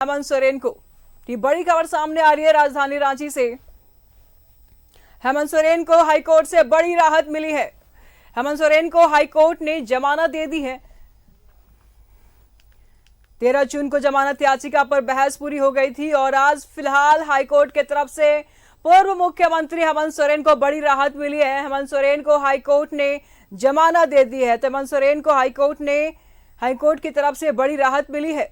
हेमंत सोरेन को की बड़ी खबर सामने आ रही है राजधानी रांची से। हेमंत सोरेन को हाईकोर्ट से बड़ी राहत मिली है। हेमंत सोरेन को हाईकोर्ट ने जमानत दे दी है। 13 जून को जमानत याचिका पर बहस पूरी हो गई थी और आज फिलहाल हाईकोर्ट की तरफ से पूर्व मुख्यमंत्री हेमंत सोरेन को बड़ी राहत मिली है। हेमंत सोरेन को हाईकोर्ट ने जमानत दे दी है। तो हेमंत सोरेन को हाईकोर्ट की तरफ से बड़ी राहत मिली है।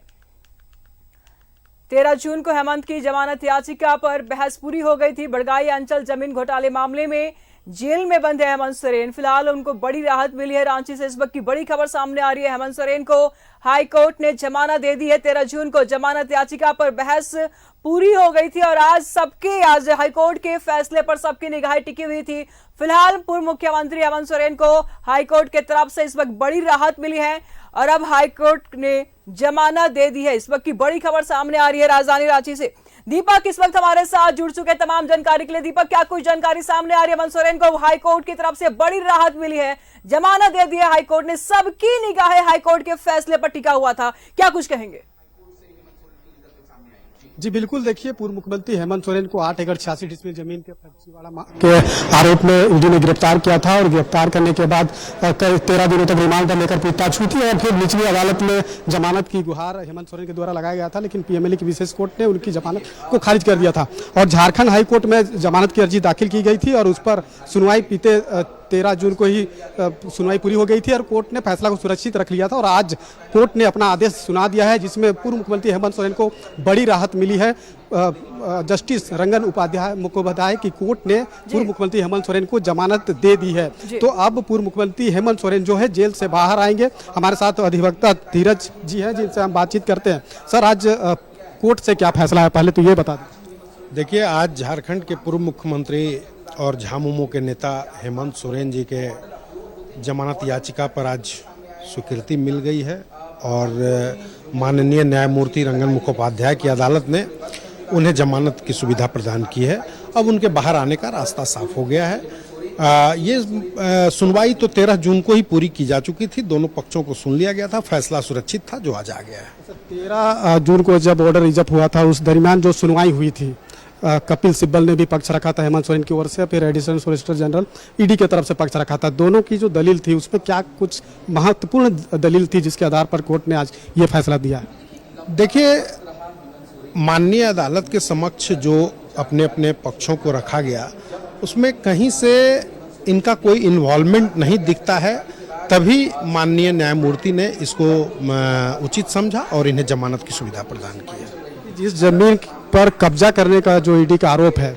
13 जून को हेमंत की जमानत याचिका पर बहस पूरी हो गई थी। बड़गाई अंचल जमीन घोटाले मामले में जेल में बंद है हेमंत सोरेन। फिलहाल उनको बड़ी राहत मिली है। रांची से इस वक्त की बड़ी खबर सामने आ रही है। हेमंत सोरेन को हाईकोर्ट ने जमानत दे दी है। 13 जून को जमानत याचिका पर बहस पूरी हो गई थी और आज हाईकोर्ट के फैसले पर सबकी निगाहें टिकी हुई थी। फिलहाल पूर्व मुख्यमंत्री हेमंत सोरेन को हाईकोर्ट की तरफ से इस वक्त बड़ी राहत मिली है और अब हाईकोर्ट ने जमानत दे दी है। इस वक्त की बड़ी खबर सामने आ रही है राजधानी रांची से। दीपक इस वक्त हमारे साथ जुड़ चुके हैं तमाम जानकारी के लिए। दीपक, क्या कुछ जानकारी सामने आ रही है? हेमंत सोरेन को हाईकोर्ट की तरफ से बड़ी राहत मिली है, जमानत दे दी है हाईकोर्ट ने। सबकी निगाहें हाईकोर्ट के फैसले पर टिका हुआ था, क्या कुछ कहेंगे? जी बिल्कुल, देखिए पूर्व मुख्यमंत्री हेमंत सोरेन को 8 एकड़ 86 डिसमिल जमीन के फर्जीवाड़ा के आरोप में ईडी ने गिरफ्तार किया था और गिरफ्तार करने के बाद 13 दिनों तक रिमांड पर लेकर पूछताछ हुई थी और फिर निचली अदालत में जमानत की गुहार हेमंत सोरेन के द्वारा लगाया गया था, लेकिन पीएमएलए की विशेष कोर्ट ने उनकी जमानत को खारिज कर दिया था और झारखंड हाईकोर्ट में जमानत की अर्जी दाखिल की गई थी और उस पर सुनवाई 13 जून को ही सुनवाई पूरी हो गई थी और कोर्ट ने फैसला को सुरक्षित रख लिया था और आज कोर्ट ने अपना आदेश सुना दिया है, जिसमें पूर्व मुख्यमंत्री हेमंत सोरेन को बड़ी राहत मिली है। जस्टिस रंजन उपाध्याय मुखोपाध्याय की कोर्ट ने पूर्व मुख्यमंत्री हेमंत सोरेन को जमानत दे दी है। तो अब पूर्व मुख्यमंत्री हेमंत सोरेन जो है जेल से बाहर आएंगे। हमारे साथ अधिवक्ता धीरज जी हैं जिनसे हम बातचीत करते हैं। सर, आज कोर्ट से क्या फैसला है, पहले तो ये बता दें। देखिए, आज झारखंड के पूर्व मुख्यमंत्री और झामुमो के नेता हेमंत सोरेन जी के जमानत याचिका पर आज स्वीकृति मिल गई है और माननीय न्यायमूर्ति रंजन मुखोपाध्याय की अदालत ने उन्हें जमानत की सुविधा प्रदान की है। अब उनके बाहर आने का रास्ता साफ हो गया है। ये सुनवाई तो 13 जून को ही पूरी की जा चुकी थी, दोनों पक्षों को सुन लिया गया था, फैसला सुरक्षित था जो आज आ गया है। 13 जून को जब ऑर्डर रिजर्व हुआ था उस दरमियान जो सुनवाई हुई थी, कपिल सिब्बल ने भी पक्ष रखा था हेमंत सोरेन की ओर से, फिर एडिशनल सोलिसिटर जनरल ईडी की तरफ से पक्ष रखा था। दोनों की जो दलील थी उसमें क्या कुछ महत्वपूर्ण दलील थी जिसके आधार पर कोर्ट ने आज ये फैसला दिया है? देखिए, माननीय अदालत के समक्ष जो अपने अपने पक्षों को रखा गया उसमें कहीं से इनका कोई इन्वॉल्वमेंट नहीं दिखता है, तभी माननीय न्यायमूर्ति ने इसको उचित समझा और इन्हें जमानत की सुविधा प्रदान की है। जिस जमीन पर कब्जा करने का जो ईडी का आरोप है,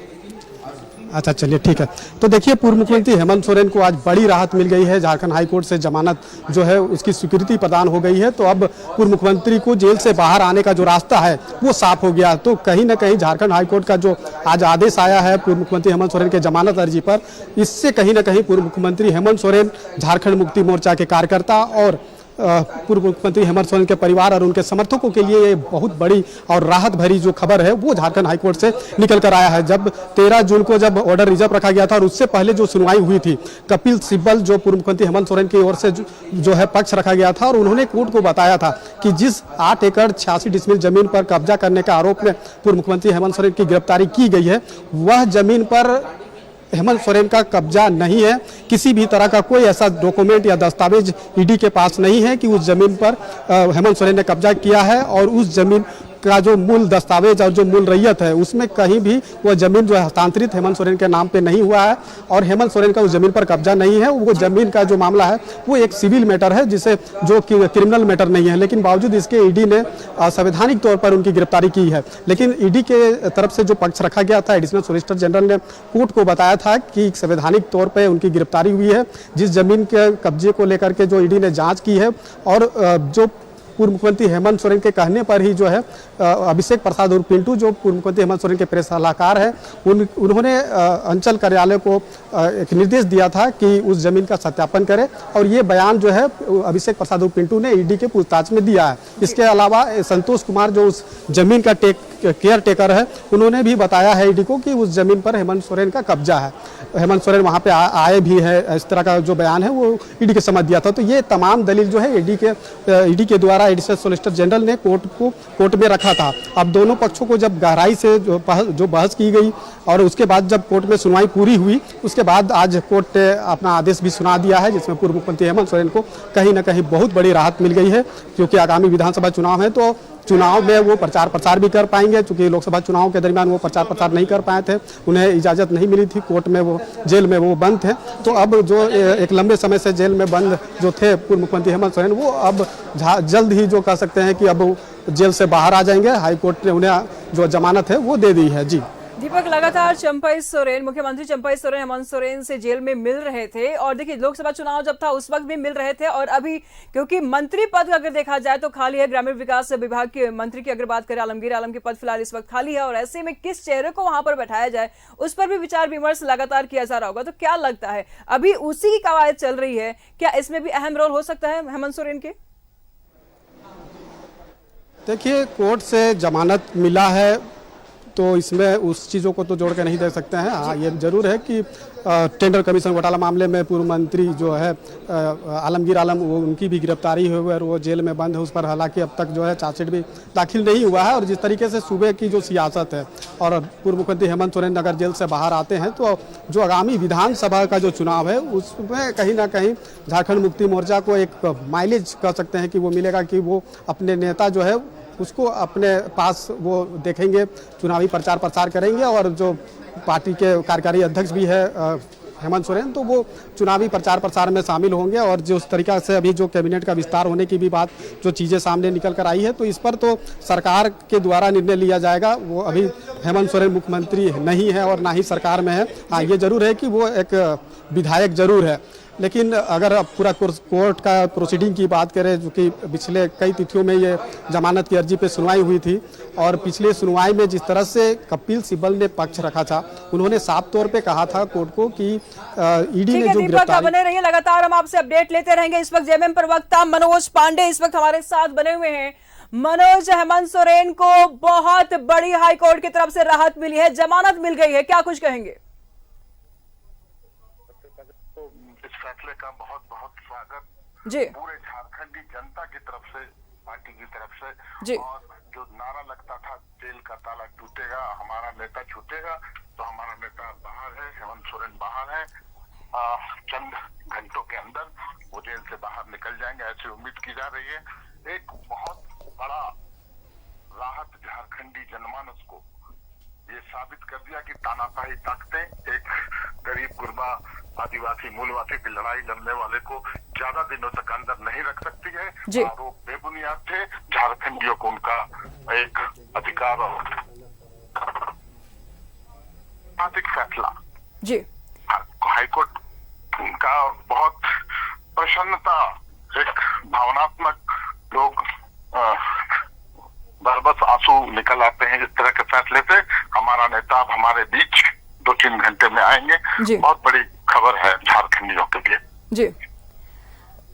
अच्छा चलिए ठीक है। तो देखिए, पूर्व मुख्यमंत्री हेमंत सोरेन को आज बड़ी राहत मिल गई है। झारखंड हाईकोर्ट से जमानत जो है उसकी स्वीकृति प्रदान हो गई है। तो अब पूर्व मुख्यमंत्री को जेल से बाहर आने का जो रास्ता है वो साफ हो गया। तो कहीं ना कहीं झारखंड हाईकोर्ट का जो आज आदेश आया है पूर्व मुख्यमंत्री हेमंत सोरेन के जमानत अर्जी पर, इससे कहीं ना कहीं पूर्व मुख्यमंत्री हेमंत सोरेन, झारखंड मुक्ति मोर्चा के कार्यकर्ता और पूर्व मुख्यमंत्री हेमंत सोरेन के परिवार और उनके समर्थकों के लिए बहुत बड़ी और राहत भरी जो खबर है वो झारखंड हाईकोर्ट से निकल कर आया है। जब 13 जून को जब ऑर्डर रिजर्व रखा गया था और उससे पहले जो सुनवाई हुई थी, कपिल सिब्बल जो पूर्व मुख्यमंत्री हेमंत सोरेन की ओर से जो है पक्ष रखा गया था और उन्होंने कोर्ट को बताया था कि जिस 8 एकड़ 86 डिसमिल जमीन पर कब्जा करने का आरोप में पूर्व मुख्यमंत्री हेमंत सोरेन की गिरफ्तारी की गई है, वह जमीन पर हेमंत सोरेन का कब्जा नहीं है। किसी भी तरह का कोई ऐसा डॉक्यूमेंट या दस्तावेज ईडी के पास नहीं है कि उस जमीन पर हेमंत सोरेन ने कब्जा किया है और उस जमीन का जो मूल दस्तावेज और जो मूल रैयत है उसमें कहीं भी वह जमीन जो है हस्तांतरित हेमंत सोरेन के नाम पे नहीं हुआ है और हेमंत सोरेन का उस जमीन पर कब्जा नहीं है। वो जमीन का जो मामला है वो एक सिविल मैटर है, जिसे जो क्रिमिनल मैटर नहीं है, लेकिन बावजूद इसके ईडी ने संवैधानिक तौर पर उनकी गिरफ्तारी की है। लेकिन ईडी के तरफ से जो पक्ष रखा गया था, एडिशनल सोलिसिटर जनरल ने कोर्ट को बताया था कि संवैधानिक तौर पर उनकी गिरफ्तारी हुई है। जिस जमीन के कब्जे को लेकर के जो ईडी ने जाँच की है और जो पूर्व मुख्यमंत्री हेमंत सोरेन के कहने पर ही जो है अभिषेक प्रसाद और पिंटू जो पूर्व मुख्यमंत्री हेमंत सोरेन के प्रेस सलाहकार हैं, उन्होंने अंचल कार्यालय को एक निर्देश दिया था कि उस जमीन का सत्यापन करे और ये बयान जो है अभिषेक प्रसाद और पिंटू ने ईडी के पूछताछ में दिया है। इसके अलावा संतोष कुमार जो उस जमीन का केयर टेकर है, उन्होंने भी बताया है ईडी को कि उस जमीन पर हेमंत सोरेन का कब्जा है। हेमंत सोरेन वहाँ पे आए भी है, इस तरह का जो बयान है वो ईडी के समझ दिया था। तो ये तमाम दलील जो है ईडी के द्वारा एडिशनल सोलिसिटर जनरल ने कोर्ट में रखा था। अब दोनों पक्षों को जब गहराई से जो बहस की गई और उसके बाद जब कोर्ट में सुनवाई पूरी हुई, उसके बाद आज कोर्ट ने अपना आदेश भी सुना दिया है, जिसमें पूर्व मुख्यमंत्री हेमंत सोरेन को कहीं ना कहीं बहुत बड़ी राहत मिल गई है, क्योंकि आगामी विधानसभा चुनाव है तो चुनाव में वो प्रचार प्रसार भी कर पाएंगे। चूंकि लोकसभा चुनाव के दरमियान वो प्रचार प्रसार नहीं कर पाए थे, उन्हें इजाज़त नहीं मिली थी, कोर्ट में वो जेल में वो बंद थे। तो अब जो एक लंबे समय से जेल में बंद जो थे पूर्व मुख्यमंत्री हेमंत सोरेन, वो अब जल्द ही जो कह सकते हैं कि अब जेल से बाहर आ जाएंगे। हाई कोर्ट ने उन्हें जो जमानत है वो दे दी है। जी दीपक, लगातार चंपई सोरेन, मुख्यमंत्री चंपई सोरेन हेमंत सोरेन से जेल में मिल रहे थे और देखिए लोकसभा चुनाव जब था उस वक्त भी मिल रहे थे, और अभी क्योंकि मंत्री पद अगर देखा जाए तो खाली है, ग्रामीण विकास विभाग के मंत्री की अगर बात करें आलमगीर आलम के पद फिलहाल इस वक्त खाली है, और ऐसे में किस चेहरे को वहां पर बैठाया जाए उस पर भी विचार विमर्श लगातार किया जा रहा होगा। तो क्या लगता है, अभी उसी की कवायद चल रही है, क्या इसमें भी अहम रोल हो सकता है हेमंत सोरेन के? देखिए, कोर्ट से जमानत मिला है तो इसमें उस चीज़ों को तो जोड़ के नहीं दे सकते हैं। हाँ, ये जरूर है कि टेंडर कमीशन घोटाला मामले में पूर्व मंत्री जो है आलमगीर आलम, वो उनकी भी गिरफ्तारी हुई और वो जेल में बंद है। उस पर हालांकि अब तक जो है चार्जशीट भी दाखिल नहीं हुआ है। और जिस तरीके से सूबे की जो सियासत है और पूर्व मुख्यमंत्री हेमंत सोरेन अगर जेल से बाहर आते हैं तो जो आगामी विधानसभा का जो चुनाव है उसमें कहीं ना कहीं झारखंड मुक्ति मोर्चा को एक माइलेज कह सकते हैं कि वो मिलेगा, कि वो अपने नेता जो है उसको अपने पास वो देखेंगे, चुनावी प्रचार प्रसार करेंगे। और जो पार्टी के कार्यकारी अध्यक्ष भी है हेमंत सोरेन, तो वो चुनावी प्रचार प्रसार में शामिल होंगे। और जो उस तरीका से अभी जो कैबिनेट का विस्तार होने की भी बात जो चीज़ें सामने निकल कर आई है, तो इस पर तो सरकार के द्वारा निर्णय लिया जाएगा। वो अभी हेमंत सोरेन मुख्यमंत्री नहीं है और ना ही सरकार में है। हाँ, ये जरूर है कि वो एक विधायक जरूर है, लेकिन अगर अब पूरा कोर्ट का प्रोसीडिंग की बात करें, जो कि पिछले कई तिथियों में ये जमानत की अर्जी पे सुनवाई हुई थी, और पिछले सुनवाई में जिस तरह से कपिल सिब्बल ने पक्ष रखा था, उन्होंने साफ तौर पे कहा था कोर्ट को कि ईडी ने जो गिरफ्तारी। बने रहिए, लगातार हम आपसे अपडेट लेते रहेंगे। इस वक्त जेएमएम प्रवक्ता मनोज पांडे इस वक्त हमारे साथ बने हुए हैं। मनोज, हेमंत सोरेन को बहुत बड़ी हाईकोर्ट की तरफ से राहत मिली है, जमानत मिल गई है, क्या कुछ कहेंगे? फैसले का बहुत बहुत स्वागत जी, पूरे झारखंडी जनता की तरफ से, पार्टी की तरफ से जी। और जो नारा लगता था जेल का ताला टूटेगा, हमारा नेता छूटेगा, तो हमारा नेता बाहर है, हेमंत सोरेन बाहर है। चंद घंटों के अंदर वो जेल से बाहर निकल जाएंगे, ऐसी उम्मीद की जा रही है। एक बहुत बड़ा राहत झारखंडी जनमानस को ये साबित कर दिया कि तानाशाही ताकतें एक गरीब गुरबा आदिवासी मूलवासी की लड़ाई लड़ने वाले को ज्यादा दिनों तक अंदर नहीं रख सकती है। आरोप बेबुनियाद थे, झारखंडियों को उनका एक अधिकार और फैसला जी हाईकोर्ट का बहुत प्रसन्नता, एक भावनात्मक लोग बरबस आंसू निकल आते हैं इस तरह के फैसले से। हमारा नेता अब हमारे बीच 2-3 घंटे में आएंगे, बहुत बड़ी खबर है झारखंडियों के लिए। जी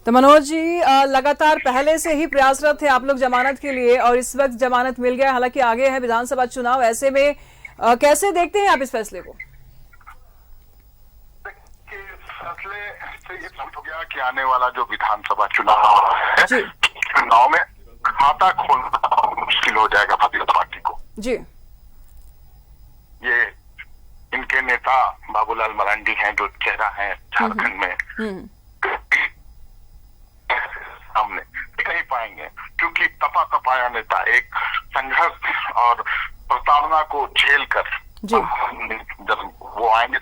तो मनोज जी, लगातार पहले से ही प्रयासरत थे आप लोग जमानत के लिए, और इस वक्त जमानत मिल गया, हालांकि आगे है विधानसभा चुनाव, ऐसे में कैसे देखते हैं आप इस फैसले को? फैसले से ये समझ हो गया कि आने वाला जो विधानसभा चुनाव है, चुनाव में खाता खोलना मुश्किल हो जाएगा भारतीय पार्टी को। जी, ये इनके नेता बाबूलाल मरांडी हैं जो चेहरा है झारखंड में, सामने नहीं पाएंगे, क्योंकि तपाया नेता एक संघर्ष और प्रताड़ना को झेल कर जब वो आएंगे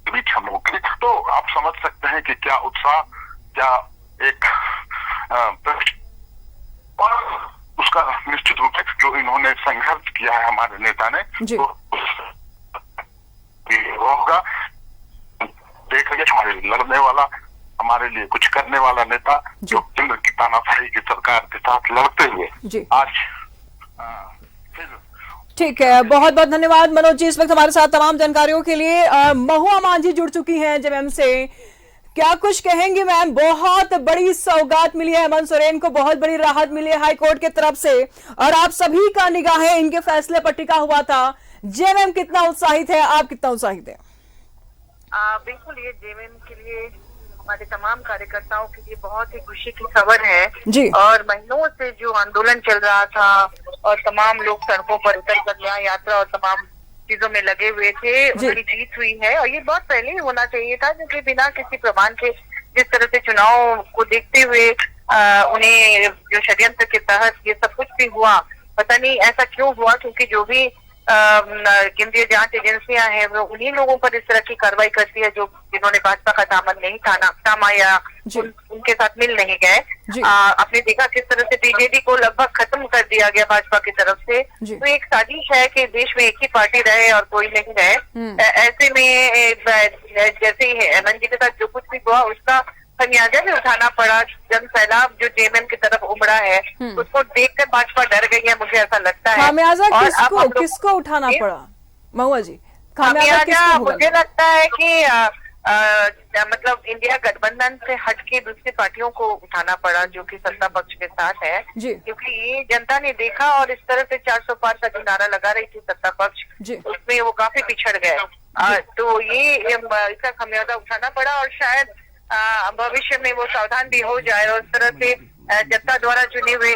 बीच हम लोग के, तो आप समझ सकते हैं कि क्या उत्साह, क्या एक और उसका निश्चित रूप से जो इन्होंने संघर्ष किया है हमारे नेता ने, तो होगा। देख रहे हमारे लड़ने वाला, हमारे लिए कुछ करने वाला नेता जो केंद्र की तानाशाही की सरकार के साथ लड़ते हुए आज फिर। ठीक है, बहुत बहुत धन्यवाद मनोज जी इस वक्त हमारे साथ तमाम जानकारियों के लिए। महुआ मांझी जुड़ चुकी हैं जेएमएम से, क्या कुछ कहेंगे मैम? बहुत बड़ी सौगात मिली है हेमंत सोरेन को, बहुत बड़ी राहत मिली है हाईकोर्ट की तरफ से, और आप सभी का निगाहें इनके फैसले पर टिका हुआ था। जेएमएम कितना उत्साहित है, आप कितना उत्साहित है? बिल्कुल, ये जेएमएम के लिए हमारे तमाम कार्यकर्ताओं के लिए बहुत ही खुशी की खबर है जी। और महीनों से जो आंदोलन चल रहा था और तमाम लोग सड़कों पर उतर कर न्याय यात्रा और तमाम चीजों में लगे हुए थे, उनकी जीत हुई है। और ये बहुत पहले ही होना चाहिए था, क्योंकि बिना किसी प्रमाण के जिस तरह से चुनाव को देखते हुए उन्हें जो षड्यंत्र के तहत ये सब कुछ भी हुआ, पता नहीं ऐसा क्यों हुआ, क्योंकि जो भी केंद्रीय जांच एजेंसियां हैं वो उन्हीं लोगों पर इस तरह की कार्रवाई करती है जो जिन्होंने भाजपा का दामन नहीं थामा या उनके साथ मिल नहीं गए। आपने देखा किस तरह से बीजेडी को लगभग खत्म कर दिया गया भाजपा की तरफ से। तो एक साजिश है कि देश में एक ही पार्टी रहे और कोई नहीं रहे। ऐसे में जैसे ही हेमंत जी के साथ जो कुछ भी हुआ उसका खमियाजा भी उठाना पड़ा। जन सैलाब जो जेएमएम की तरफ उमड़ा है उसको देखकर भाजपा डर गई है, मुझे ऐसा लगता है। खामियाजा किसको उठाना पड़ा महुआ जी? खामियाजा मुझे लगता है कि मतलब इंडिया गठबंधन से हटके दूसरी पार्टियों को उठाना पड़ा जो कि सत्ता पक्ष के साथ है, क्योंकि ये जनता ने देखा और इस तरह से 400 पार का जो नारा लगा रही थी सत्ता पक्ष, उसमें वो काफी पिछड़ गए। तो ये इसका खमियाजा उठाना पड़ा और शायद भविष्य में वो सावधान भी हो जाए और इस तरह से जनता द्वारा चुने हुए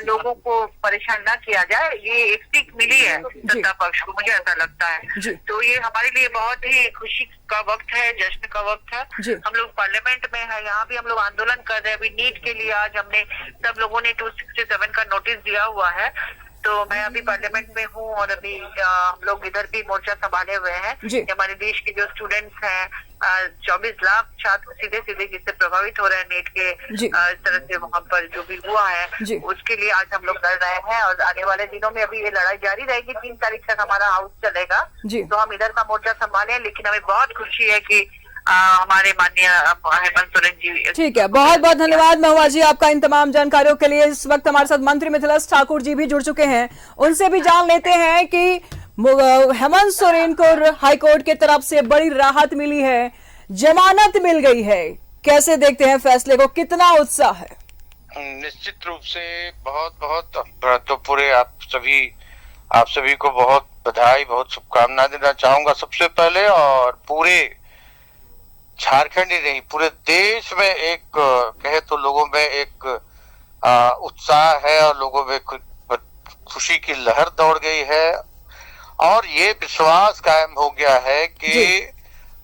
लोगों को परेशान ना किया जाए। ये एक सीख मिली है सत्ता पक्ष को, मुझे ऐसा लगता है। तो ये हमारे लिए बहुत ही खुशी का वक्त है, जश्न का वक्त है। हम लोग पार्लियामेंट में है, यहाँ भी हम लोग आंदोलन कर रहे हैं। अभी नीट के लिए आज हमने सब लोगों ने 267 का नोटिस दिया हुआ है। तो मैं अभी पार्लियामेंट में हूँ और अभी हम लोग इधर भी मोर्चा संभाले हुए हैं। हमारे देश के जो स्टूडेंट्स हैं 24 लाख छात्र सीधे जिससे प्रभावित हो रहे हैं नीट के इस तरह से वहाँ पर जो भी हुआ है, उसके लिए आज हम लोग लड़ रहे हैं। और आने वाले दिनों में अभी ये लड़ाई जारी रहेगी, 3 तारीख तक हमारा हाउस चलेगा। तो हम इधर का मोर्चा संभाले, लेकिन हमें बहुत खुशी है कि हमारे माननीय हेमंत सोरेन जी। ठीक है, बहुत बहुत धन्यवाद महुआ जी आपका इन तमाम जानकारियों के लिए। इस वक्त हमारे साथ मंत्री मिथिलेश ठाकुर जी भी जुड़ चुके हैं, उनसे भी जान लेते हैं कि हेमंत सोरेन को हाईकोर्ट की तरफ से बड़ी राहत मिली है, जमानत मिल गई है, कैसे देखते हैं फैसले को, कितना उत्साह है? निश्चित रूप से बहुत बहुत तो पूरे आप सभी को बहुत बधाई, बहुत शुभकामनाएं देना चाहूंगा सबसे पहले। और पूरे झारखंड ही नहीं, पूरे देश में एक कहे तो लोगों में एक उत्साह है और लोगों में खुशी की लहर दौड़ गई है और ये विश्वास कायम हो गया है कि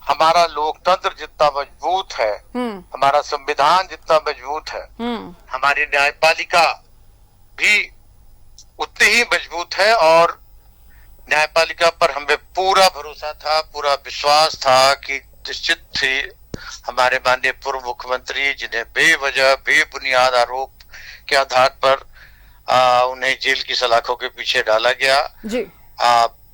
हमारा लोकतंत्र जितना मजबूत है, हमारा संविधान जितना मजबूत है, हमारी न्यायपालिका भी उतनी ही मजबूत है। और न्यायपालिका पर हमें पूरा भरोसा था, पूरा विश्वास था कि निश्चित ही हमारे माननीय पूर्व मुख्यमंत्री जिन्हें बेवजह बेबुनियाद आरोप के आधार पर उन्हें जेल की सलाखों के पीछे डाला गया,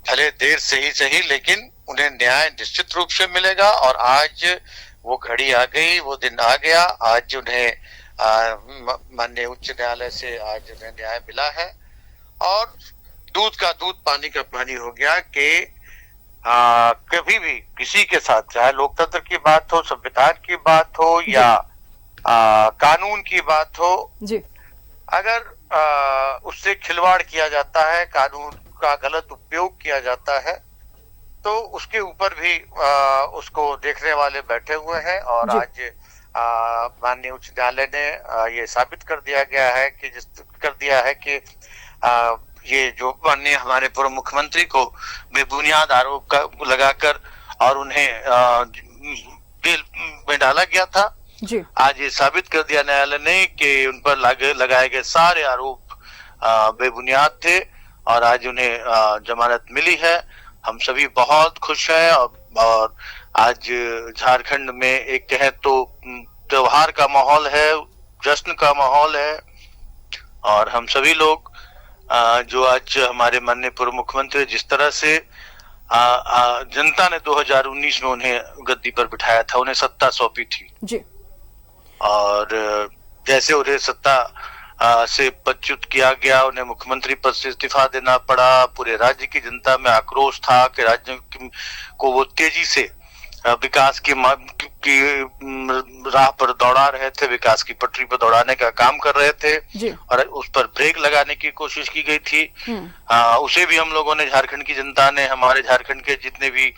भले देर से ही सही, लेकिन उन्हें न्याय निश्चित रूप से मिलेगा। और आज वो घड़ी आ गई, वो दिन आ गया। आज उन्हें माननीय उच्च न्यायालय से आज उन्हें न्याय मिला है और दूध का दूध पानी का पानी हो गया कि कभी भी किसी के साथ, चाहे लोकतंत्र की बात हो, संविधान की बात हो या कानून की बात हो, अगर उससे खिलवाड़ किया जाता है, कानून का गलत उपयोग किया जाता है, तो उसके ऊपर भी उसको देखने वाले बैठे हुए हैं। और आज माननीय उच्च न्यायालय ने ये साबित कर दिया है कि ये जो माननीय हमारे पूर्व मुख्यमंत्री को बेबुनियाद आरोप लगाकर और उन्हें जेल में डाला गया था, आज ये साबित कर दिया न्यायालय ने कि उन पर लगाए गए सारे आरोप बेबुनियाद थे और आज उन्हें जमानत मिली है। हम सभी बहुत खुश हैं और आज झारखंड में एक कहे तो त्योहार का माहौल है, जश्न का माहौल है। और हम सभी लोग जो आज हमारे माननीय पूर्व मुख्यमंत्री जिस तरह से जनता ने 2019 में उन्हें गद्दी पर बिठाया था, उन्हें सत्ता सौंपी थी और जैसे उन्हें सत्ता से पदच्युत किया गया, उन्हें मुख्यमंत्री पद से इस्तीफा देना पड़ा। पूरे राज्य की जनता में आक्रोश था कि राज्य को वो तेजी से विकास के की राह पर दौड़ा रहे थे, विकास की पटरी पर दौड़ाने का काम कर रहे थे और उस पर ब्रेक लगाने की कोशिश की गई थी। उसे भी हम लोगों ने, झारखंड की जनता ने, हमारे झारखंड के जितने भी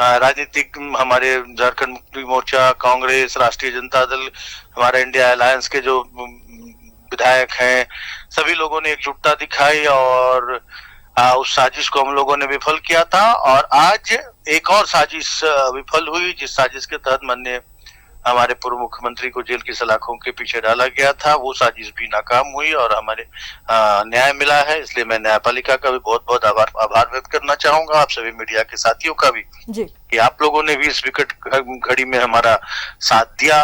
राजनीतिक, हमारे झारखंड मुक्ति मोर्चा, कांग्रेस, राष्ट्रीय जनता दल, हमारे इंडिया अलायंस के जो विधायक हैं, सभी लोगों ने एकजुटता दिखाई और उस साजिश को हम लोगों ने विफल किया था। और आज एक और साजिश विफल हुई, जिस साजिश के तहत माननीय हमारे पूर्व मुख्यमंत्री को जेल की सलाखों के पीछे डाला गया था, वो साजिश भी नाकाम हुई और हमारे न्याय मिला है। इसलिए मैं न्यायपालिका का भी बहुत बहुत आभार व्यक्त करना चाहूंगा, आप सभी मीडिया के साथियों का भी जी, कि आप लोगों ने भी इस विकट घड़ी में हमारा साथ दिया,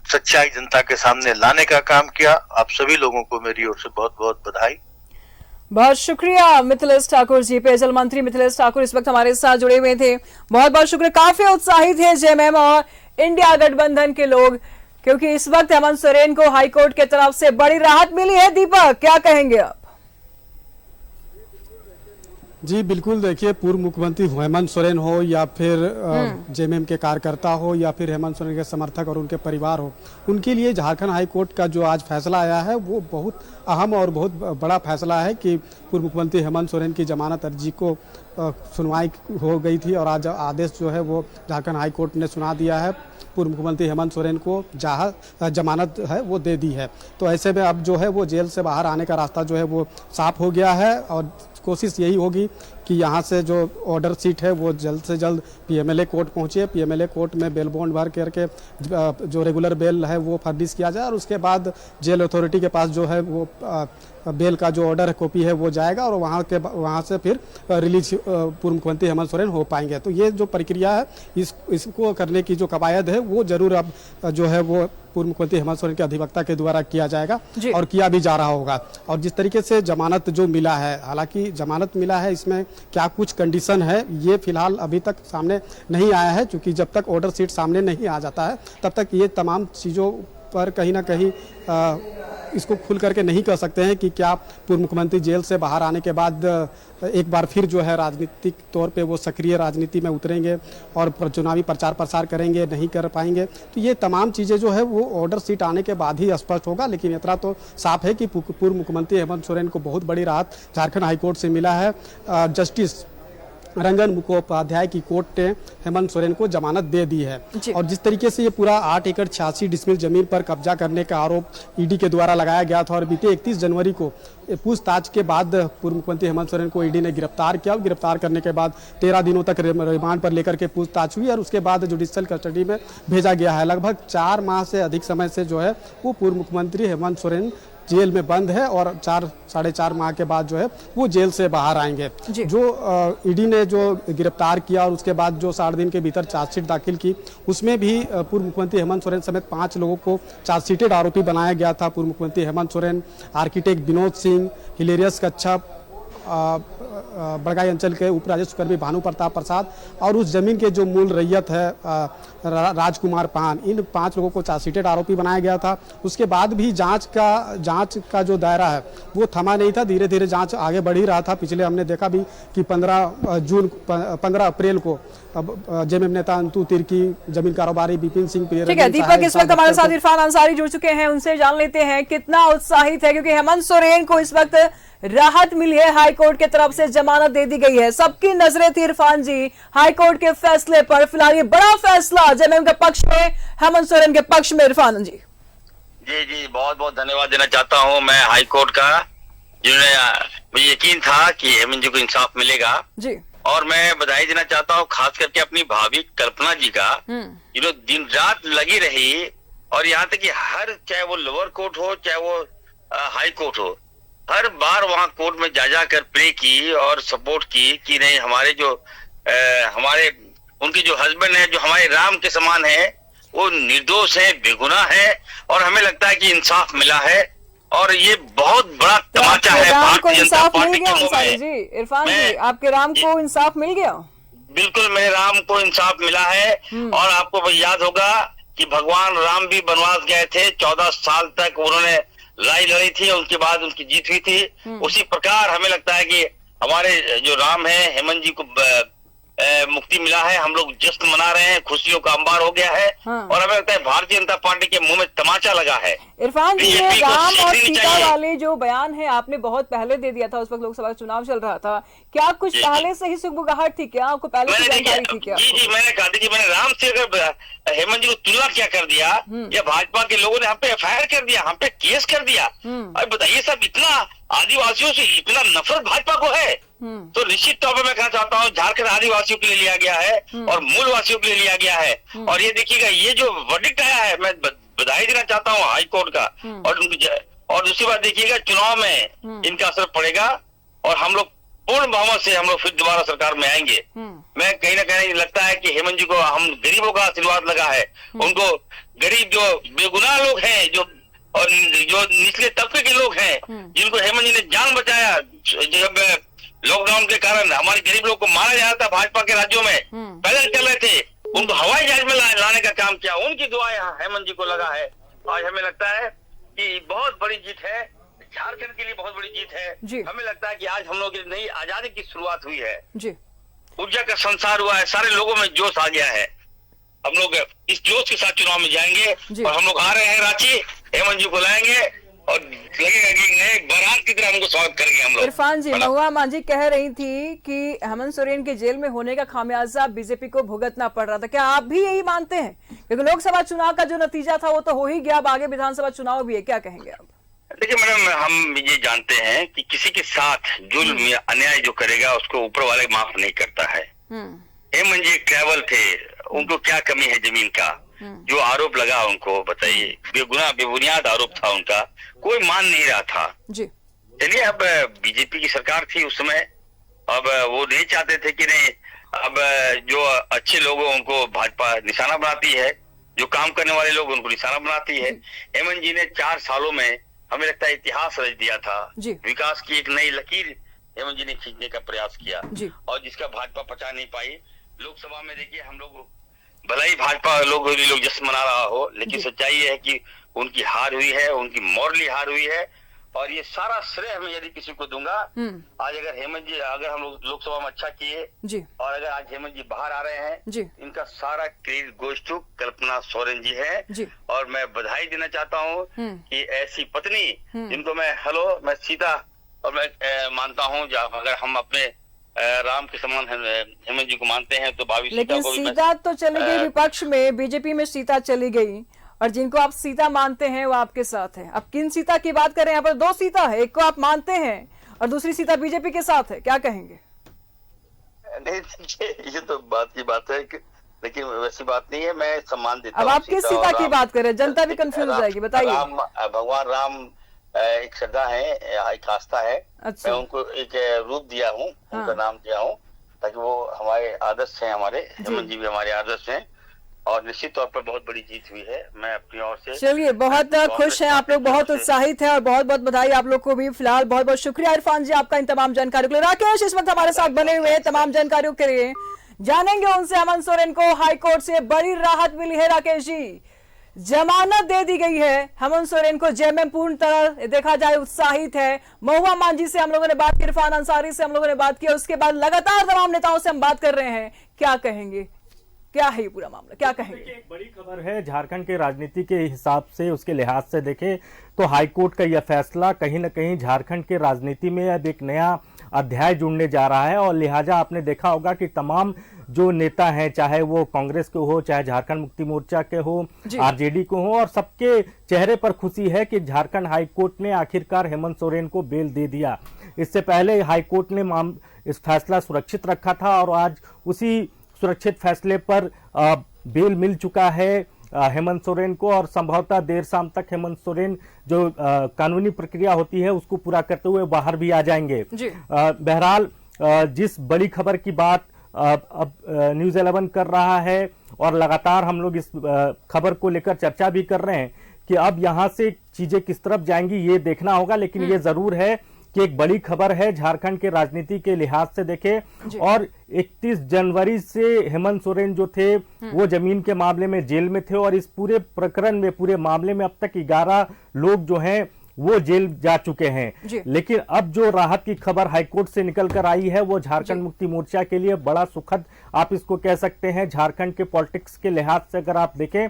सच्चाई जनता के सामने लाने का काम किया। आप सभी लोगों को मेरी ओर से बहुत बहुत बधाई। बहुत शुक्रिया मिथिलेश ठाकुर जी। पेयजल मंत्री मिथिलेश ठाकुर इस वक्त हमारे साथ जुड़े हुए थे, बहुत बहुत शुक्रिया। काफी उत्साहित है जेएमएम और इंडिया गठबंधन के लोग, क्योंकि इस वक्त हेमंत सोरेन को हाईकोर्ट की तरफ से बड़ी राहत मिली है। दीपक, क्या कहेंगे आप? जी बिल्कुल, देखिए पूर्व मुख्यमंत्री हेमंत सोरेन हो या फिर जेएमएम के कार्यकर्ता हो या फिर हेमंत सोरेन के समर्थक और उनके परिवार हो, उनके लिए झारखंड हाई कोर्ट का जो आज फैसला आया है वो बहुत अहम और बहुत बड़ा फैसला है कि पूर्व मुख्यमंत्री हेमंत सोरेन की जमानत अर्जी को सुनवाई हो गई थी और आज आदेश जो है वो झारखंड हाई कोर्ट ने सुना दिया है। पूर्व मुख्यमंत्री हेमंत सोरेन को जमानत है वो दे दी है। तो ऐसे में अब जो है वो जेल से बाहर आने का रास्ता जो है वो साफ हो गया है और कोशिश यही होगी कि यहाँ से जो ऑर्डर सीट है वो जल्द से जल्द पीएमएलए कोर्ट पहुँचे, पीएमएलए कोर्ट में बेल बॉन्ड भर करके जो रेगुलर बेल है वो फर्निश किया जाए और उसके बाद जेल अथॉरिटी के पास जो है वो बेल का जो ऑर्डर कॉपी है वो जाएगा और वहाँ से फिर रिलीज पूर्व मुख्यमंत्री हेमंत सोरेन हो पाएंगे। तो ये जो प्रक्रिया है इसको करने की जो कवायद है वो जरूर अब जो है वो पूर्व मुख्यमंत्री हेमंत सोरेन के अधिवक्ता के द्वारा किया जाएगा और किया भी जा रहा होगा। और जिस तरीके से जमानत जो मिला है, हालांकि जमानत मिला है, इसमें क्या कुछ कंडीशन है ये फिलहाल अभी तक सामने नहीं आया है, क्योंकि जब तक ऑर्डर सीट सामने नहीं आ जाता है तब तक ये तमाम चीज़ों पर कहीं ना कहीं इसको खुल करके नहीं कह सकते हैं कि क्या पूर्व मुख्यमंत्री जेल से बाहर आने के बाद एक बार फिर जो है राजनीतिक तौर पे वो सक्रिय राजनीति में उतरेंगे और चुनावी प्रचार प्रसार करेंगे, नहीं कर पाएंगे। तो ये तमाम चीज़ें जो है वो ऑर्डर सीट आने के बाद ही स्पष्ट होगा। लेकिन इतना तो साफ है कि पूर्व मुख्यमंत्री हेमंत सोरेन को बहुत बड़ी राहत झारखंड हाईकोर्ट से मिला है। जस्टिस रंजन मुखोपाध्याय की कोर्ट ने हेमंत सोरेन को जमानत दे दी है। और जिस तरीके से ये पूरा 8 एकड़ 86 डिसमिल जमीन पर कब्जा करने का आरोप ईडी के द्वारा लगाया गया था और बीते 31 जनवरी को पूछताछ के बाद पूर्व मुख्यमंत्री हेमंत सोरेन को ईडी ने गिरफ्तार किया। गिरफ्तार करने के बाद 13 दिनों तक रिमांड पर लेकर के पूछताछ हुई और उसके बाद जुडिशियल कस्टडी में भेजा गया है। लगभग 4 माह से अधिक समय से जो है वो पूर्व मुख्यमंत्री हेमंत सोरेन जेल में बंद है और 4-4.5 माह के बाद जो है वो जेल से बाहर आएंगे। जो ईडी ने जो गिरफ्तार किया और उसके बाद जो 60 दिन के भीतर चार्जशीट दाखिल की, उसमें भी पूर्व मुख्यमंत्री हेमंत सोरेन समेत 5 लोगों को चार्जशीटेड आरोपी बनाया गया था। पूर्व मुख्यमंत्री हेमंत सोरेन, आर्किटेक्ट विनोद सिंह, हिलेरियस कच्छप, बड़गाई अंचल के उप राजस्व कर्मी भानु प्रताप प्रसाद और उस जमीन के जो मूल रैयत है राजकुमार पान, इन 5 लोगों को चार्जशीटेड आरोपी बनाया गया था। उसके बाद भी जांच का जो दायरा है वो थमा नहीं था, धीरे धीरे जांच आगे बढ़ ही रहा था। पिछले हमने देखा भी कि 15 अप्रैल को जेएमएम नेता अंतु तिर्की, जमीन कारोबारी विपिन सिंह, ठीक है दीपक, इस वक्त हमारे साथ इरफान अंसारी जुड़ चुके हैं, उनसे जान लेते हैं कितना उत्साहित है, क्योंकि हेमंत सोरेन को इस वक्त राहत मिली है, हाईकोर्ट की तरफ से जमानत दे दी गई है। सबकी नजरें थी इरफान जी हाईकोर्ट के फैसले पर। फिलहाल ये बड़ा फैसला जेएमएम के पक्ष में, हेमंत सोरेन के पक्ष में। इरफान जी जी बहुत बहुत धन्यवाद देना चाहता हूं मैं हाईकोर्ट का, जिन्होंने मुझे यकीन था कि हेमंत जी को इंसाफ मिलेगा जी, और मैं बधाई देना चाहता हूं खास करके अपनी भाभी कल्पना जी का, जिन्होंने दिन रात लगी रही और यहाँ तक कि हर, चाहे वो लोअर कोर्ट हो चाहे वो हाई कोर्ट हो, हर बार वहाँ कोर्ट में जा कर प्रे की और सपोर्ट की कि नहीं, हमारे जो हमारे उनके जो हस्बैंड है, जो हमारे राम के समान है, वो निर्दोष है, बेगुनाह है और हमें लगता है कि इंसाफ मिला है और ये बहुत बड़ा तमाचा है भारतीय जनता पार्टी के मुंह जी। इरफान जी, आपके राम को इंसाफ मिल गया? बिल्कुल, मेरे राम को इंसाफ मिला है। और आपको याद होगा कि भगवान राम भी वनवास गए थे, 14 साल तक उन्होंने लड़ाई लड़ी थी, उसके बाद उनकी जीत हुई थी। उसी प्रकार हमें लगता है कि हमारे जो राम है, हेमंत जी को मुक्ति मिला है, हम लोग जश्न मना रहे हैं, खुशियों का अंबार हो गया है। और हमें लगता है भारतीय जनता पार्टी के मुंह में तमाचा लगा है। इरफान जी, ये राम और सीता वाले जो बयान है आपने बहुत पहले दे दिया था, उस वक्त लोकसभा चुनाव चल रहा था, क्या कुछ पहले से ही सुगबुगाहट थी क्या? आपको पहले से जानकारी थी क्या? जी, मैंने कहा कि मैंने राम से अगर हेमंत जी को तुलना क्या कर दिया, या भाजपा के लोगों ने हम पे एफआईआर कर दिया, हम पे केस कर दिया। अब बताइए सब, इतना आदिवासियों से इतना नफरत भाजपा को है, तो निश्चित तौर पर मैं कहना चाहता हूँ झारखंड आदिवासियों के लिए लिया गया है और मूल वासियों के लिए लिया गया है। और ये देखिएगा, ये जो वर्डिक्ट आया है, मैं बधाई देना चाहता हूँ हाई कोर्ट का। और दूसरी बात देखिएगा, चुनाव में इनका असर पड़ेगा और हम लोग पूर्ण बहुमत से हम लोग फिर दोबारा सरकार में आएंगे। मैं कहीं ना कहीं लगता है कि हेमंत जी को हम गरीबों का आशीर्वाद लगा है, उनको गरीब जो बेगुनाह लोग हैं, जो और जो निचले तबके के लोग हैं, जिनको हेमंत जी ने जान बचाया, जब लॉकडाउन के कारण हमारे गरीब लोग को मारा जा रहा था, भाजपा के राज्यों में पैदल चल रहे थे, उनको हवाई जहाज में लाने का काम किया, उनकी दुआ यहाँ हेमंत जी को लगा है। आज हमें लगता है कि बहुत बड़ी जीत है, झारखंड के लिए बहुत बड़ी जीत है। हमें लगता है कि आज हम लोग की नई आजादी की शुरुआत हुई है, ऊर्जा का संसार हुआ है, सारे लोगों में जोश आ गया है। हम लोग इस जोश के साथ चुनाव में जाएंगे और हम लोग आ रहे हैं रांची, हेमंत जी को लाएंगे और लगेगा कि नए बारात की तरह हमको स्वागत करेंगे हम लोग। इरफान जी, महुआ मांझी कह रही थी कि हेमंत सोरेन के जेल में होने का खामियाजा बीजेपी को भुगतना पड़ रहा था, क्या आप भी यही मानते हैं? क्योंकि लोकसभा चुनाव का जो नतीजा था वो तो हो ही गया, अब आगे विधानसभा चुनाव भी है, क्या कहेंगे आप? देखिए मैडम, हम ये जानते हैं कि किसी के साथ जुल्म या अन्याय जो करेगा उसको ऊपर वाले माफ नहीं करता है। हेमंत जी ट्रैवल थे, उनको क्या कमी है जमीन का? जो आरोप लगा उनको, बताइए, बेगुनाह बेबुनियाद आरोप था उनका, कोई मान नहीं रहा था। चलिए, अब बीजेपी की सरकार थी उस समय, अब वो नहीं चाहते थे कि नहीं, अब जो अच्छे लोग उनको भाजपा निशाना बनाती है, जो काम करने वाले लोग उनको निशाना बनाती है। हेमंत जी ने 4 सालों में हमें लगता है इतिहास रच दिया था, विकास की एक नई लकीर हेमंत जी ने खींचने का प्रयास किया और जिसका भाजपा पचा नहीं पाई। लोकसभा में देखिए, हम लोग भले ही भाजपा लोग जश्न मना रहा हो, लेकिन सच्चाई है कि उनकी हार हुई है, उनकी मॉरली हार हुई है। और ये सारा श्रेय मैं यदि किसी को दूंगा, आज अगर हेमंत जी, अगर हम लोग लोकसभा में अच्छा किए और अगर आज हेमंत जी बाहर आ रहे हैं, इनका सारा credit goes to Kalpana Soren ji है। और मैं बधाई देना चाहता हूँ कि ऐसी पत्नी जिनको मैं सीता और मैं मानता हूँ, अगर हम अपने राम के समान हेमंत जी को मानते हैं तो भावी लेकिन सीता तो चली गई विपक्ष में, बीजेपी में सीता चली गई और जिनको आप सीता मानते हैं वो आपके साथ है। अब किन सीता की बात करें? यहाँ पर 2 सीता है, एक को आप मानते हैं और दूसरी सीता बीजेपी के साथ है, क्या कहेंगे? नहीं, ये तो बात की बात है, लेकिन वैसी बात नहीं है। मैं सम्मान देता हूँ। अब आप किस सीता की बात करें? जनता भी कंफ्यूज हो जाएगी, बताइए। भगवान राम एक श्रद्धा है, एक आस्था है। मैं उनको एक रूप दिया हूँ, उनका नाम दिया हूँ, ताकि वो हमारे आदर्श हैं, हमारे हेमंत जी भी हमारे आदर्श हैं और निश्चित तौर पर बहुत बड़ी जीत हुई है। मैं अपनी ओर से चलिए, बहुत खुश हैं आप लोग, बहुत उत्साहित हैं और बहुत बहुत बधाई आप लोग को भी। फिलहाल बहुत बहुत शुक्रिया इरफान जी आपका इन तमाम जानकारियों के लिए। राकेश इस वक्त हमारे साथ बने हुए हैं तमाम जानकारियों के लिए, जानेंगे उनसे। हेमंत सोरेन को हाईकोर्ट से बड़ी राहत मिली है। राकेश जी, जमानत दे दी गई है हेमंत सोरेन को, जेएमएम पूर्ण तरह देखा जाए उत्साहित है। महुआ मांझी से हम लोगों ने बात की, इरफान अंसारी से हम लोगों ने बात की, उसके बाद लगातार तमाम नेताओं से हम बात कर रहे हैं। क्या कहेंगे, क्या है ये पूरा मामला, क्या कहेंगे? एक बड़ी खबर है झारखंड के राजनीति के हिसाब से, उसके लिहाज से देखें तो हाईकोर्ट का यह फैसला कहीं न कहीं झारखंड के राजनीति में अब एक नया अध्याय जुड़ने जा रहा है। और लिहाजा आपने देखा होगा कि तमाम जो नेता हैं, चाहे वो कांग्रेस के हो, चाहे झारखंड मुक्ति मोर्चा के हो, आरजेडी को हो, और सबके चेहरे पर खुशी है कि झारखंड हाईकोर्ट ने आखिरकार हेमंत सोरेन को बेल दे दिया। इससे पहले हाईकोर्ट ने इस फैसला सुरक्षित रखा था और आज उसी सुरक्षित फैसले पर बेल मिल चुका है हेमंत सोरेन को और संभवतः देर शाम तक हेमंत सोरेन जो कानूनी प्रक्रिया होती है उसको पूरा करते हुए बाहर भी आ जाएंगे। बहरहाल जिस बड़ी खबर की बात अब न्यूज़ 11 कर रहा है और लगातार हम लोग इस खबर को लेकर चर्चा भी कर रहे हैं कि अब यहां से चीजें किस तरफ जाएंगी ये देखना होगा, लेकिन ये जरूर है कि एक बड़ी खबर है झारखंड के राजनीति के लिहाज से देखें। और 31 जनवरी से हेमंत सोरेन जो थे वो जमीन के मामले में जेल में थे और इस पूरे प्रकरण में, पूरे मामले में अब तक 11 लोग जो हैं वो जेल जा चुके हैं। लेकिन अब जो राहत की खबर हाईकोर्ट से निकल कर आई है वो झारखंड मुक्ति मोर्चा के लिए बड़ा सुखद आप इसको कह सकते हैं। झारखंड के पॉलिटिक्स के लिहाज से अगर आप देखें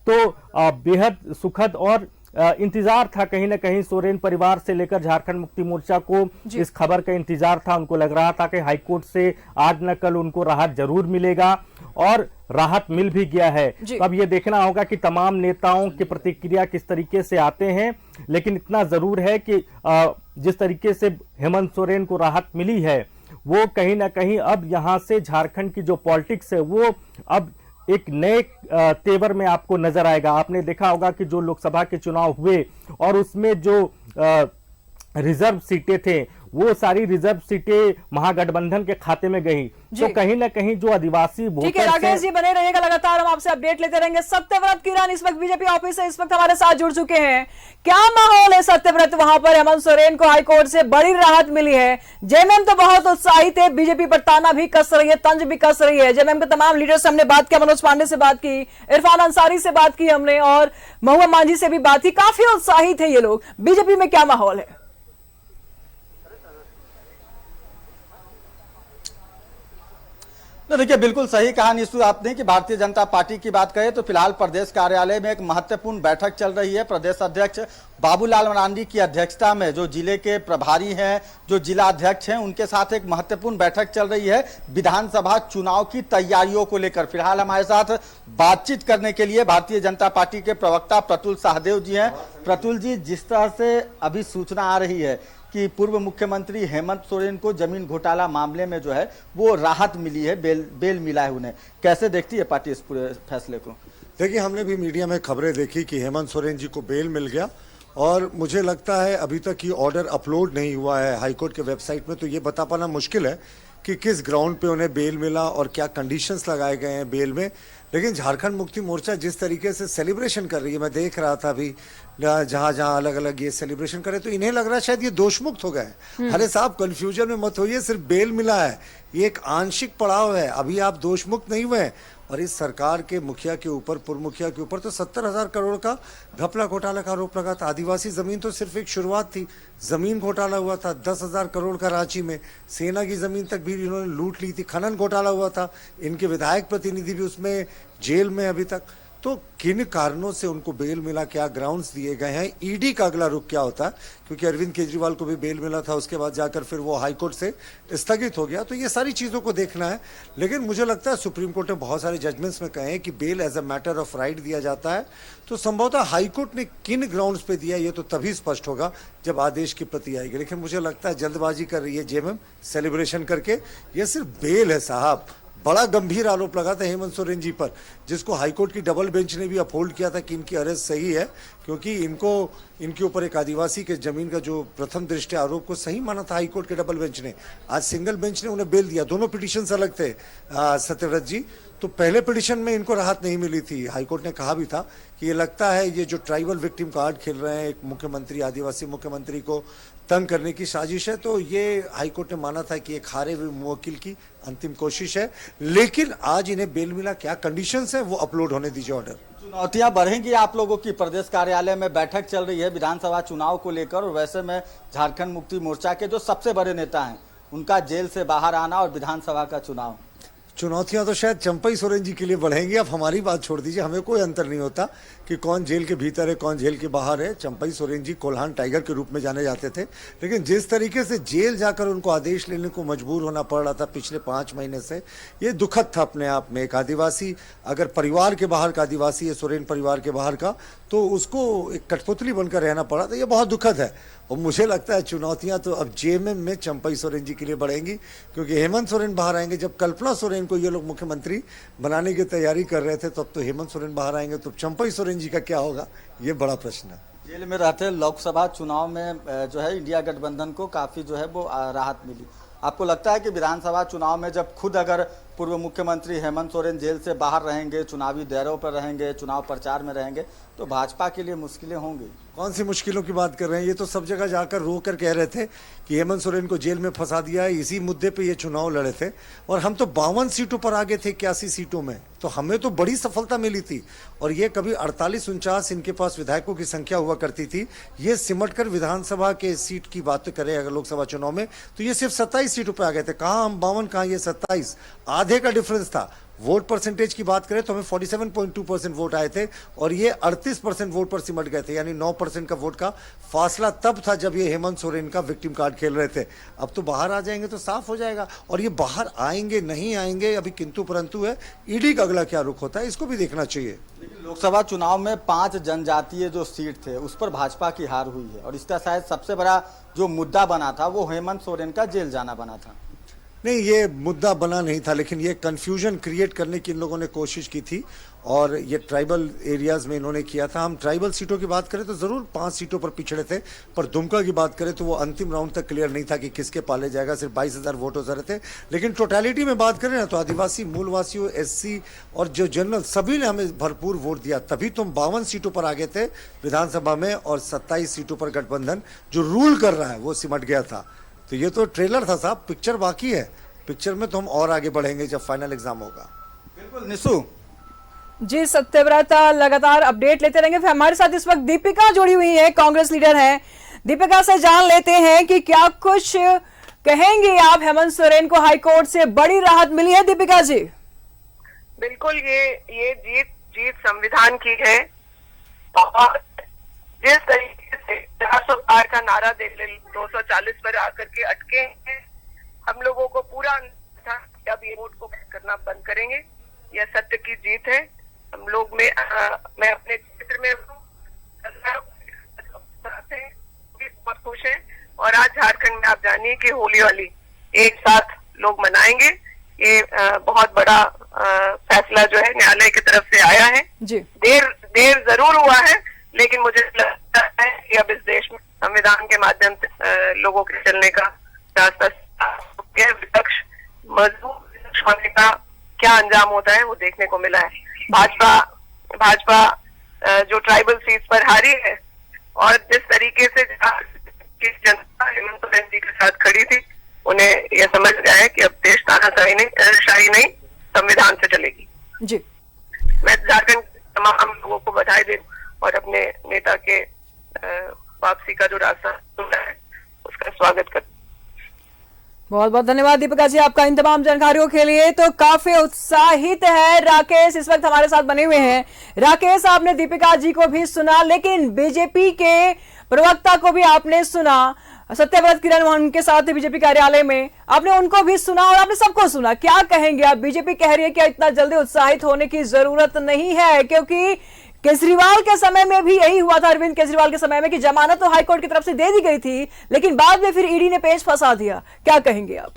तो बेहद सुखद और इंतजार था कहीं ना कहीं सोरेन परिवार से लेकर झारखंड मुक्ति मोर्चा को इस खबर का इंतजार था। उनको लग रहा था कि हाईकोर्ट से आज न कल उनको राहत जरूर मिलेगा और राहत मिल भी गया है। तो अब ये देखना होगा कि तमाम नेताओं की प्रतिक्रिया किस तरीके से आते हैं। लेकिन इतना जरूर है कि जिस तरीके से हेमंत सोरेन को राहत मिली है वो कहीं ना कहीं अब यहां से झारखंड की जो पॉलिटिक्स है वो अब एक नए तेवर में आपको नजर आएगा। आपने देखा होगा कि जो लोकसभा के चुनाव हुए और उसमें जो रिजर्व सीटें थे वो सारी रिजर्व सीटें महागठबंधन के खाते में गई। तो कहीं ना कहीं जो आदिवासी ठीक है राकेश जी बने रहिएगा, लगातार हम आपसे अपडेट लेते रहेंगे। सत्यव्रत किरण इस वक्त बीजेपी ऑफिस से इस वक्त हमारे साथ जुड़ चुके हैं। क्या माहौल है सत्यव्रत, वहां पर हेमंत सोरेन को हाईकोर्ट से बड़ी राहत मिली है। जेएमएम तो बहुत उत्साहित है, बीजेपी पर ताना भी कस रही है, तंज भी कस रही है। जेएमएम के तमाम लीडर से हमने बात की, मनोज पांडे से बात की, इरफान अंसारी से बात की हमने और महुआ मांझी से भी बात की। काफी उत्साहित है ये लोग। बीजेपी में क्या माहौल है? देखिए बिल्कुल सही कहा निशु आपने कि भारतीय जनता पार्टी की बात करें तो फिलहाल प्रदेश कार्यालय में एक महत्वपूर्ण बैठक चल रही है। प्रदेश अध्यक्ष बाबूलाल मरांडी की अध्यक्षता में जो जिले के प्रभारी हैं, जो जिला अध्यक्ष हैं, उनके साथ एक महत्वपूर्ण बैठक चल रही है विधानसभा चुनाव की तैयारियों को लेकर। फिलहाल हमारे साथ बातचीत करने के लिए भारतीय जनता पार्टी के प्रवक्ता प्रतुल सहदेव जी हैं। प्रतुल जी, जिस तरह से अभी सूचना आ रही है कि पूर्व मुख्यमंत्री हेमंत सोरेन को जमीन घोटाला मामले में जो है वो राहत मिली है, बेल मिला है उन्हें, कैसे देखती है पार्टी इस पूरे फैसले को? देखिए, हमने भी मीडिया में खबरें देखी कि हेमंत सोरेन जी को बेल मिल गया और मुझे लगता है अभी तक ये ऑर्डर अपलोड नहीं हुआ है हाईकोर्ट के वेबसाइट में, तो ये बता पाना मुश्किल है कि किस ग्राउंड पे उन्हें बेल मिला और क्या कंडीशंस लगाए गए हैं बेल में। लेकिन झारखंड मुक्ति मोर्चा जिस तरीके से सेलिब्रेशन कर रही है, मैं देख रहा था अभी जहां जहां अलग अलग ये सेलिब्रेशन करे, तो इन्हें लग रहा है शायद ये दोषमुक्त हो गए। अरे साहब, कंफ्यूजन में मत होइए, सिर्फ बेल मिला है, ये एक आंशिक पड़ाव है, अभी आप दोषमुक्त नहीं हुए। और इस सरकार के मुखिया के ऊपर, पूर्व मुखिया के ऊपर तो 70,000 करोड़ का घपला घोटाला का आरोप लगा था। आदिवासी जमीन तो सिर्फ एक शुरुआत थी, जमीन घोटाला हुआ था 10,000 करोड़ का रांची में, सेना की जमीन तक भी इन्होंने लूट ली थी, खनन घोटाला हुआ था, इनके विधायक प्रतिनिधि भी उसमें जेल में अभी तक। तो किन कारणों से उनको बेल मिला, क्या ग्राउंड्स दिए गए हैं, ईडी का अगला रुख क्या होता है, क्योंकि अरविंद केजरीवाल को भी बेल मिला था, उसके बाद जाकर फिर वो हाईकोर्ट से स्थगित हो गया। तो ये सारी चीज़ों को देखना है। लेकिन मुझे लगता है सुप्रीम कोर्ट ने बहुत सारे जजमेंट्स में कहे हैं कि bail as a matter of right दिया जाता है। तो संभवतः हाईकोर्ट ने किन ग्राउंड्स पे दिया ये तो तभी स्पष्ट होगा जब आदेश की प्रति आएगी। लेकिन मुझे लगता है जल्दबाजी कर रही है जेएमएम सेलिब्रेशन करके। ये सिर्फ बेल है साहब। बड़ा गंभीर आरोप लगा था हेमंत सोरेन जी पर, जिसको हाईकोर्ट की डबल बेंच ने भी अपहोल्ड किया था कि इनकी अरेस्ट सही है, क्योंकि इनके ऊपर एक आदिवासी के जमीन का जो प्रथम दृष्टया आरोप को सही माना था हाईकोर्ट के डबल बेंच ने। आज सिंगल बेंच ने उन्हें बेल दिया। दोनों पिटीशन अलग थे सत्यव्रत जी। तो पहले पिटीशन में इनको राहत नहीं मिली थी। हाईकोर्ट ने कहा भी था कि ये लगता है ये जो ट्राइबल विक्टिम कार्ड खेल रहे हैं, एक मुख्यमंत्री, आदिवासी मुख्यमंत्री को तंग करने की साजिश है। तो ये हाईकोर्ट ने माना था कि एक हारे हुए मुवक्किल की अंतिम कोशिश है। लेकिन आज इन्हें बेल मिला, क्या कंडीशंस है वो अपलोड होने दीजिए ऑर्डर। चुनौतियां बढ़ेंगी आप लोगों की। प्रदेश कार्यालय में बैठक चल रही है विधानसभा चुनाव को लेकर, और वैसे में झारखंड मुक्ति मोर्चा के जो सबसे बड़े नेता हैं उनका जेल से बाहर आना और विधानसभा का चुनाव। चुनौतियां तो शायद चंपई सोरेन जी के लिए बढ़ेंगी। अब हमारी बात छोड़ दीजिए, हमें कोई अंतर नहीं होता कि कौन जेल के भीतर है कौन जेल के बाहर है। चंपई सोरेन जी कोल्हान टाइगर के रूप में जाने जाते थे, लेकिन जिस तरीके से जेल जाकर उनको आदेश लेने को मजबूर होना पड़ रहा था पिछले 5 महीने से, ये दुखद था अपने आप में। एक आदिवासी अगर परिवार के बाहर का आदिवासी है, सोरेन परिवार के बाहर का, तो उसको एक कठपुतली बनकर रहना पड़ा, तो ये बहुत दुखद है। और मुझे लगता है चुनौतियां तो अब जेएमएम में चंपई सोरेन जी के लिए बढ़ेंगी, क्योंकि हेमंत सोरेन बाहर आएंगे। जब कल्पना सोरेन को ये लोग मुख्यमंत्री बनाने की तैयारी कर रहे थे, तो अब तो हेमंत सोरेन बाहर आएंगे, तो चंपई सोरेन जी का क्या होगा, ये बड़ा प्रश्न है। जेल में रहते लोकसभा चुनाव में जो है इंडिया गठबंधन को काफी जो है वो राहत मिली। आपको लगता है कि विधानसभा चुनाव में जब खुद अगर पूर्व मुख्यमंत्री हेमंत सोरेन जेल से बाहर रहेंगे, चुनावी दौरों पर रहेंगे, चुनाव प्रचार में रहेंगे, तो भाजपा के लिए मुश्किलें होंगी। कौन सी मुश्किलों की बात कर रहे हैं? ये तो सब जगह जाकर रो कर कह रहे थे कि हेमंत सोरेन को जेल में फंसा दिया है, इसी मुद्दे पे ये चुनाव लड़े थे। और हम तो 52 सीटों पर आगे थे 81 सीटों में, तो हमें तो बड़ी सफलता मिली थी। और ये कभी 48-49 इनके पास विधायकों की संख्या हुआ करती थी, ये सिमट कर विधानसभा के सीट की बात करें अगर लोकसभा चुनाव में, तो ये सिर्फ 27 सीटों पर आ गए थे। कहाँ हम 52, कहाँ ये 27, आधे का डिफरेंस था। वोट परसेंटेज की बात करें तो हमें 47.2% वोट आए थे और ये 38% वोट पर सिमट गए थे, यानी 9% का वोट का फासला तब था जब ये हेमंत सोरेन का विक्टिम कार्ड खेल रहे थे। अब तो बाहर आ जाएंगे तो साफ हो जाएगा। और ये बाहर आएंगे नहीं आएंगे अभी किंतु परंतु है, ईडी का अगला क्या रुख होता है इसको भी देखना चाहिए। लोकसभा चुनाव में 5 जनजातीय जो सीट थे उस पर भाजपा की हार हुई है और इसका शायद सबसे बड़ा जो मुद्दा बना था वो हेमंत सोरेन का जेल जाना बना था। नहीं, ये मुद्दा बना नहीं था, लेकिन ये कंफ्यूजन क्रिएट करने की इन लोगों ने कोशिश की थी और ये ट्राइबल एरियाज में इन्होंने किया था। हम ट्राइबल सीटों की बात करें तो जरूर 5 सीटों पर पिछड़े थे, पर दुमका की बात करें तो वो अंतिम राउंड तक क्लियर नहीं था कि किसके पाले जाएगा, सिर्फ 22,000 वोट हो रहे थे। लेकिन टोटलिटी में बात करें ना तो आदिवासी मूलवासियों, SC और जो जनरल सभी ने हमें भरपूर वोट दिया, तभी तो हम 52 सीटों पर आगे थे विधानसभा में और 27 सीटों पर गठबंधन जो रूल कर रहा है वो सिमट गया था। तो ये तो ट्रेलर था साहब, पिक्चर बाकी है। पिक्चर में तो हम और आगे बढ़ेंगे जब फाइनल एग्जाम होगा। बिल्कुल निशु जी, सत्यव्रता लगातार अपडेट लेते रहेंगे। फिर हमारे साथ इस वक्त दीपिका जुड़ी हुई है, कांग्रेस लीडर हैं। दीपिका से जान लेते हैं कि क्या कुछ कहेंगे आप, हेमंत सोरेन को हाईकोर्ट से बड़ी राहत मिली है। दीपिका जी बिल्कुल, ये जीत संविधान की है और जिस तरीके से 400 का नारा दे 240 पर आकर के अटके हैं, हम लोगों को पूरा अब ये वोट को करना बंद करेंगे। यह सत्य की जीत है। हम लोग मैं अपने क्षेत्र में बहुत खुश हैं और आज झारखंड में आप जानिए कि होली वाली एक साथ लोग मनाएंगे। ये बहुत बड़ा फैसला जो है न्यायालय की तरफ से आया है जी। देर जरूर हुआ है, लेकिन मुझे लगता है कि अब इस देश में संविधान के माध्यम से लोगों के चलने का रास्ता विपक्ष मजबूत होने का क्या अंजाम होता है वो देखने को मिला है। भाजपा जो ट्राइबल सीट्स पर हारी है और जिस तरीके से जनता हेमंत सोरेन जी के साथ खड़ी थी, उन्हें यह समझ गया है कि अब देश तानाशाही नहीं संविधान से चलेगी जी। मैं झारखंड तमाम लोगों को बधाई दे और अपने नेता के वापसी का जो रास्ता है उसका स्वागत करता। बहुत बहुत धन्यवाद दीपिका जी आपका इन तमाम जानकारियों के लिए। तो काफी उत्साहित है राकेश इस वक्त हमारे साथ बने हुए हैं। राकेश, आपने दीपिका जी को भी सुना, लेकिन बीजेपी के प्रवक्ता को भी आपने सुना, सत्यव्रत किरण उनके साथ बीजेपी कार्यालय में, आपने उनको भी सुना और आपने सबको सुना। क्या कहेंगे आप? बीजेपी कह रही है कि इतना जल्दी उत्साहित होने की जरूरत नहीं है, क्योंकि केजरीवाल के समय में भी यही हुआ था, अरविंद केजरीवाल के समय में, कि जमानत तो हाईकोर्ट की तरफ से दे दी गई थी, लेकिन बाद में फिर ईडी ने पेच फंसा दिया। क्या कहेंगे आप?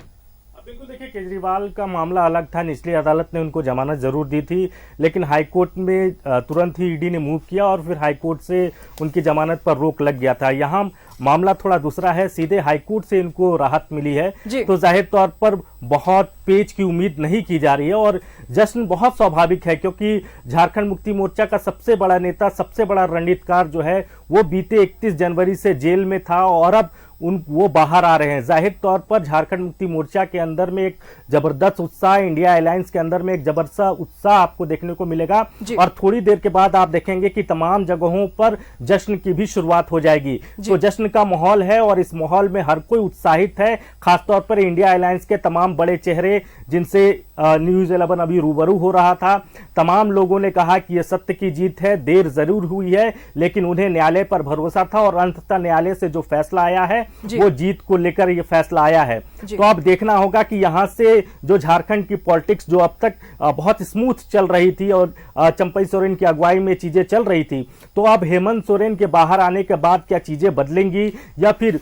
बिल्कुल, देखिए केजरीवाल का मामला अलग था, निचली अदालत ने उनको जमानत जरूर दी थी, लेकिन हाईकोर्ट में तुरंत ही ईडी ने मूव किया और फिर हाईकोर्ट से उनकी जमानत पर रोक लग गया था। यहाँ मामला थोड़ा दूसरा है, सीधे हाईकोर्ट से इनको राहत मिली है, तो जाहिर तौर पर बहुत पेच की उम्मीद नहीं की जा रही है और जश्न बहुत स्वाभाविक है, क्योंकि झारखंड मुक्ति मोर्चा का सबसे बड़ा नेता, सबसे बड़ा रणनीतिकार जो है वो बीते 31 जनवरी से जेल में था और अब वो बाहर आ रहे हैं। जाहिर तौर पर झारखंड मुक्ति मोर्चा के अंदर में एक जबरदस्त उत्साह, इंडिया अलायंस के अंदर में एक जबरदस्त उत्साह आपको देखने को मिलेगा और थोड़ी देर के बाद आप देखेंगे कि तमाम जगहों पर जश्न की भी शुरुआत हो जाएगी। तो जश्न का माहौल है और इस माहौल में हर कोई उत्साहित है, खासतौर पर इंडिया अलायंस के तमाम बड़े चेहरे जिनसे न्यूज 11 अभी रूबरू हो रहा था, तमाम लोगों ने कहा कि यह सत्य की जीत है, देर जरूर हुई है, लेकिन उन्हें न्यायालय पर भरोसा था और अंततः न्यायालय से जो फैसला आया है वो जीत को लेकर ये फैसला आया है। तो अब देखना होगा कि यहां से जो झारखंड की पॉलिटिक्स जो अब तक बहुत स्मूथ चल रही थी और चंपई सोरेन की अगुवाई में चीजें चल रही थी, तो अब हेमंत सोरेन के बाहर आने के बाद क्या चीजें बदलेंगी या फिर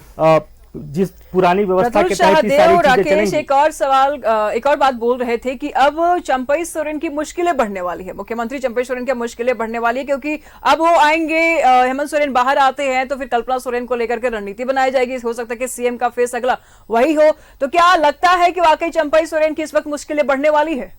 जिस पुरानी व्यवस्था के तहत ही सारी चीजें राकेश एक और सवाल, एक और बात बोल रहे थे कि अब चंपई सोरेन की मुश्किलें बढ़ने वाली है, मुख्यमंत्री चंपई सोरेन की मुश्किलें बढ़ने वाली है, क्योंकि अब वो आएंगे, हेमंत सोरेन बाहर आते हैं तो फिर कल्पना सोरेन को लेकर के रणनीति बनाई जाएगी। हो सकता है कि सीएम का फेस अगला वही हो। तो क्या लगता है कि वाकई चंपई सोरेन की इस वक्त मुश्किलें बढ़ने वाली है?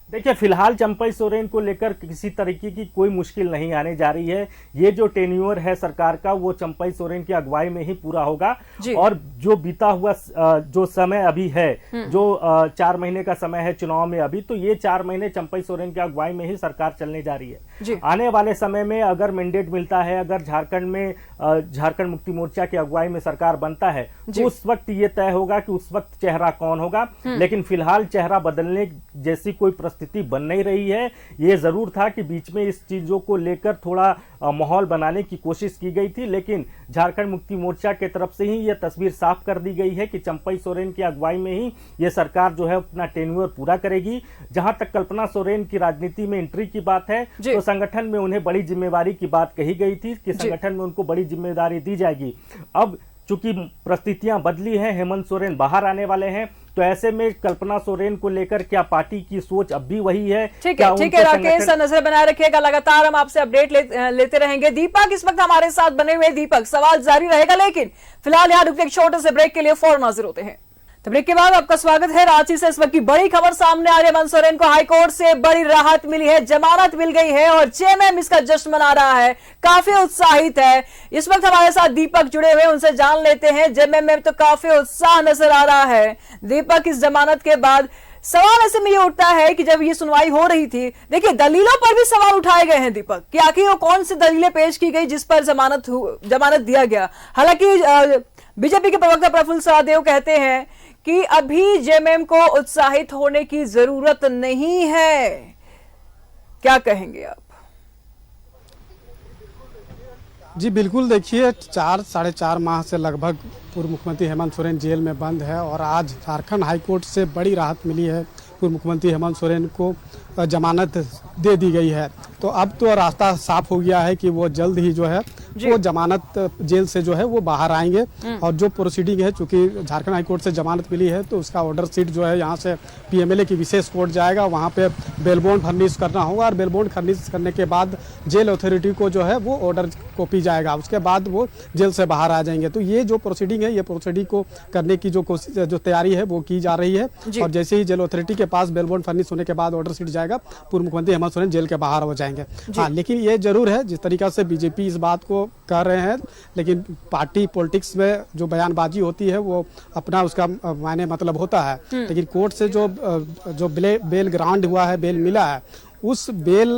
देखिए, फिलहाल चंपई सोरेन को लेकर किसी तरीके की कोई मुश्किल नहीं आने जा रही है। ये जो टेन्योर है सरकार का वो चंपई सोरेन की अगुवाई में ही पूरा होगा और जो बीता हुआ जो समय अभी है, जो 4 महीने का समय है चुनाव में अभी, तो ये 4 महीने चंपई सोरेन की अगुवाई में ही सरकार चलने जा रही है। आने वाले समय में अगर मैंडेट मिलता है, अगर झारखंड में झारखंड मुक्ति मोर्चा की अगुवाई में सरकार बनता है तो उस वक्त ये तय होगा कि उस वक्त चेहरा कौन होगा। लेकिन फिलहाल चेहरा बदलने जैसी कोई स्थिति बन नहीं रही है। ये जरूर था कि बीच में इस चीजों को लेकर थोड़ा माहौल बनाने की कोशिश की गई थी, लेकिन झारखंड मुक्ति मोर्चा के तरफ से ही यह तस्वीर साफ कर दी गई है कि चंपई सोरेन की अगुवाई में ही यह सरकार जो है अपना टेन्योर पूरा करेगी। जहां तक कल्पना सोरेन की राजनीति में एंट्री की बात है तो संगठन में उन्हें बड़ी जिम्मेवारी की बात कही गई थी कि संगठन में उनको बड़ी जिम्मेदारी दी जाएगी। अब चूंकि परिस्थितियां बदली हैं, हेमंत सोरेन बाहर आने वाले हैं, तो ऐसे में कल्पना सोरेन को लेकर क्या पार्टी की सोच अब भी वही है? ठीक है राकेश, नजर बनाए रखिएगा, लगातार हम आपसे अपडेट लेते रहेंगे। दीपक इस वक्त हमारे साथ बने हुए। दीपक, सवाल जारी रहेगा, लेकिन फिलहाल यहाँ रुकते एक छोटे से ब्रेक के लिए फौरन हाजिर होते हैं। तो ब्रेक के बाद आपका स्वागत है। रांची से इस वक्त की बड़ी खबर सामने आ रही है। हेमंत सोरेन को हाईकोर्ट से बड़ी राहत मिली है, जमानत मिल गई है और जेएमएम इसका जश्न मना रहा है, काफी उत्साहित है। इस वक्त हमारे साथ दीपक जुड़े हुए, उनसे जान लेते हैं। जेएमएम में तो काफी उत्साह नजर आ रहा है। दीपक, इस जमानत के बाद सवाल ऐसे में ये उठता है कि जब ये सुनवाई हो रही थी, देखिए दलीलों पर भी सवाल उठाए गए हैं दीपक, कि आखिर वो कौन सी दलीलें पेश की गई जिस पर जमानत दिया गया। हालांकि बीजेपी के प्रवक्ता प्रफुल्ल सहदेव कहते हैं कि अभी जेएमएम को उत्साहित होने की जरूरत नहीं है। क्या कहेंगे आप? जी बिल्कुल, देखिए 4 साढ़े 4 माह से लगभग पूर्व मुख्यमंत्री हेमंत सोरेन जेल में बंद है और आज झारखंड हाईकोर्ट से बड़ी राहत मिली है। पूर्व मुख्यमंत्री हेमंत सोरेन को जमानत दे दी गई है, तो अब तो रास्ता साफ हो गया है कि वो जल्द ही जो है वो जमानत जेल से जो है वो बाहर आएंगे। और जो प्रोसीडिंग है, चूंकि झारखंड हाईकोर्ट से जमानत मिली है तो उसका ऑर्डर सीट जो है यहाँ से पीएमएलए की विशेष कोर्ट जाएगा, वहाँ पे बेल बॉन्ड फर्निश करना होगा और बेल बॉन्ड फर्निश करने के बाद जेल अथॉरिटी को जो है वो ऑर्डर कॉपी जाएगा, उसके बाद वो जेल से बाहर आ जाएंगे। तो ये जो प्रोसीडिंग है, ये प्रोसीडिंग को करने की जो तैयारी है वो की जा रही है। और जैसे ही जेल अथॉरिटी के पास बेल बॉन्ड फर्निश होने के बाद ऑर्डर सीट जाएगा, पूर्व मुख्यमंत्री हेमंत सोरेन जेल के बाहर हो जाएंगे। हाँ, लेकिन ये जरूर है जिस तरीका से बीजेपी इस बात को कर रहे हैं, लेकिन पार्टी पॉलिटिक्स में जो बयानबाजी होती है वो अपना उसका मायने मतलब होता है। लेकिन कोर्ट से जो बेल ग्रांट हुआ है, बेल मिला है, उस बेल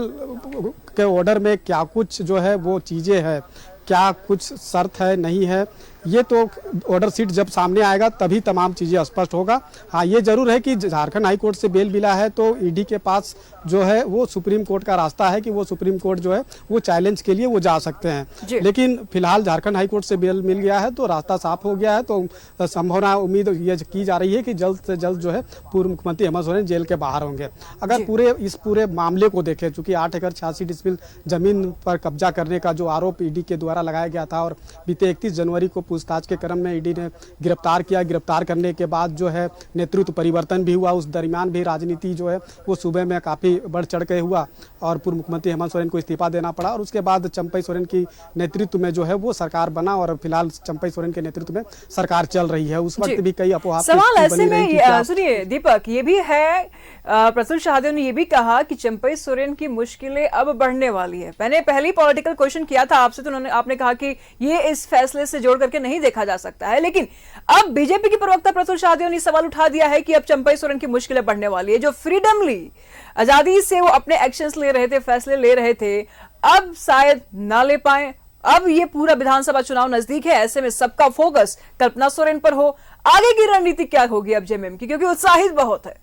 के ऑर्डर में क्या कुछ जो है वो चीजें हैं, क्या कुछ शर्त है, नहीं है, ये तो ऑर्डर सीट जब सामने आएगा तभी तमाम चीज़ें स्पष्ट होगा। हाँ, ये जरूर है कि झारखंड हाई कोर्ट से बेल मिला है तो ईडी के पास जो है वो सुप्रीम कोर्ट का रास्ता है कि वो सुप्रीम कोर्ट जो है वो चैलेंज के लिए वो जा सकते हैं। लेकिन फिलहाल झारखंड हाई कोर्ट से बेल मिल गया है तो रास्ता साफ हो गया है। तो संभावना, उम्मीद ये की जा रही है कि जल्द से जल्द जो है पूर्व मुख्यमंत्री हेमंत सोरेन जेल के बाहर होंगे। अगर इस पूरे मामले को देखें, चूंकि 8 एकड़ 86 डिसमिल जमीन पर कब्जा करने का जो आरोप ईडी के द्वारा लगाया गया था और बीते 31 जनवरी को पूछताछ के क्रम में ईडी ने गिरफ्तार किया। गिरफ्तार करने के बाद जो है नेतृत्व परिवर्तन भी हुआ, उस दरमियान भी राजनीति जो है वो सूबे में काफ़ी बढ़ चढ़ के हुआ और पूर्व मुख्यमंत्री हेमंत सोरेन को इस्तीफा देना पड़ा और उसके बाद चंपई सोरेन की नेतृत्व में जो है वो सरकार बना और फिलहाल चंपई सोरेन के नेतृत्व में सरकार चल रही है। उस वक्त भी कई अपोहा सवाल ऐसे में, सुनिए दीपक, ये भी है, प्रफुल्ल सहदेव ने ये भी कहा कि चंपई सोरेन की मुश्किलें अब बढ़ने वाली है। मैंने पहली पॉलिटिकल क्वेश्चन किया था आपसे, तो आपने कहा कि ये इस फैसले से जोड़ करके नहीं देखा जा सकता है, लेकिन अब बीजेपी की प्रवक्ता प्रफुल्ल सहदेव ने सवाल उठा दिया है कि अब चंपई सोरेन की मुश्किलें बढ़ने वाली है। जो फ्रीडमली, आजादी से वो अपने एक्शंस ले रहे थे, फैसले ले रहे थे, अब शायद ना ले पाए। अब ये पूरा विधानसभा चुनाव नजदीक है, ऐसे में सबका फोकस कल्पना सोरेन पर हो। आगे की रणनीति क्या होगी अब जेएमएम की, क्योंकि उत्साहित बहुत है।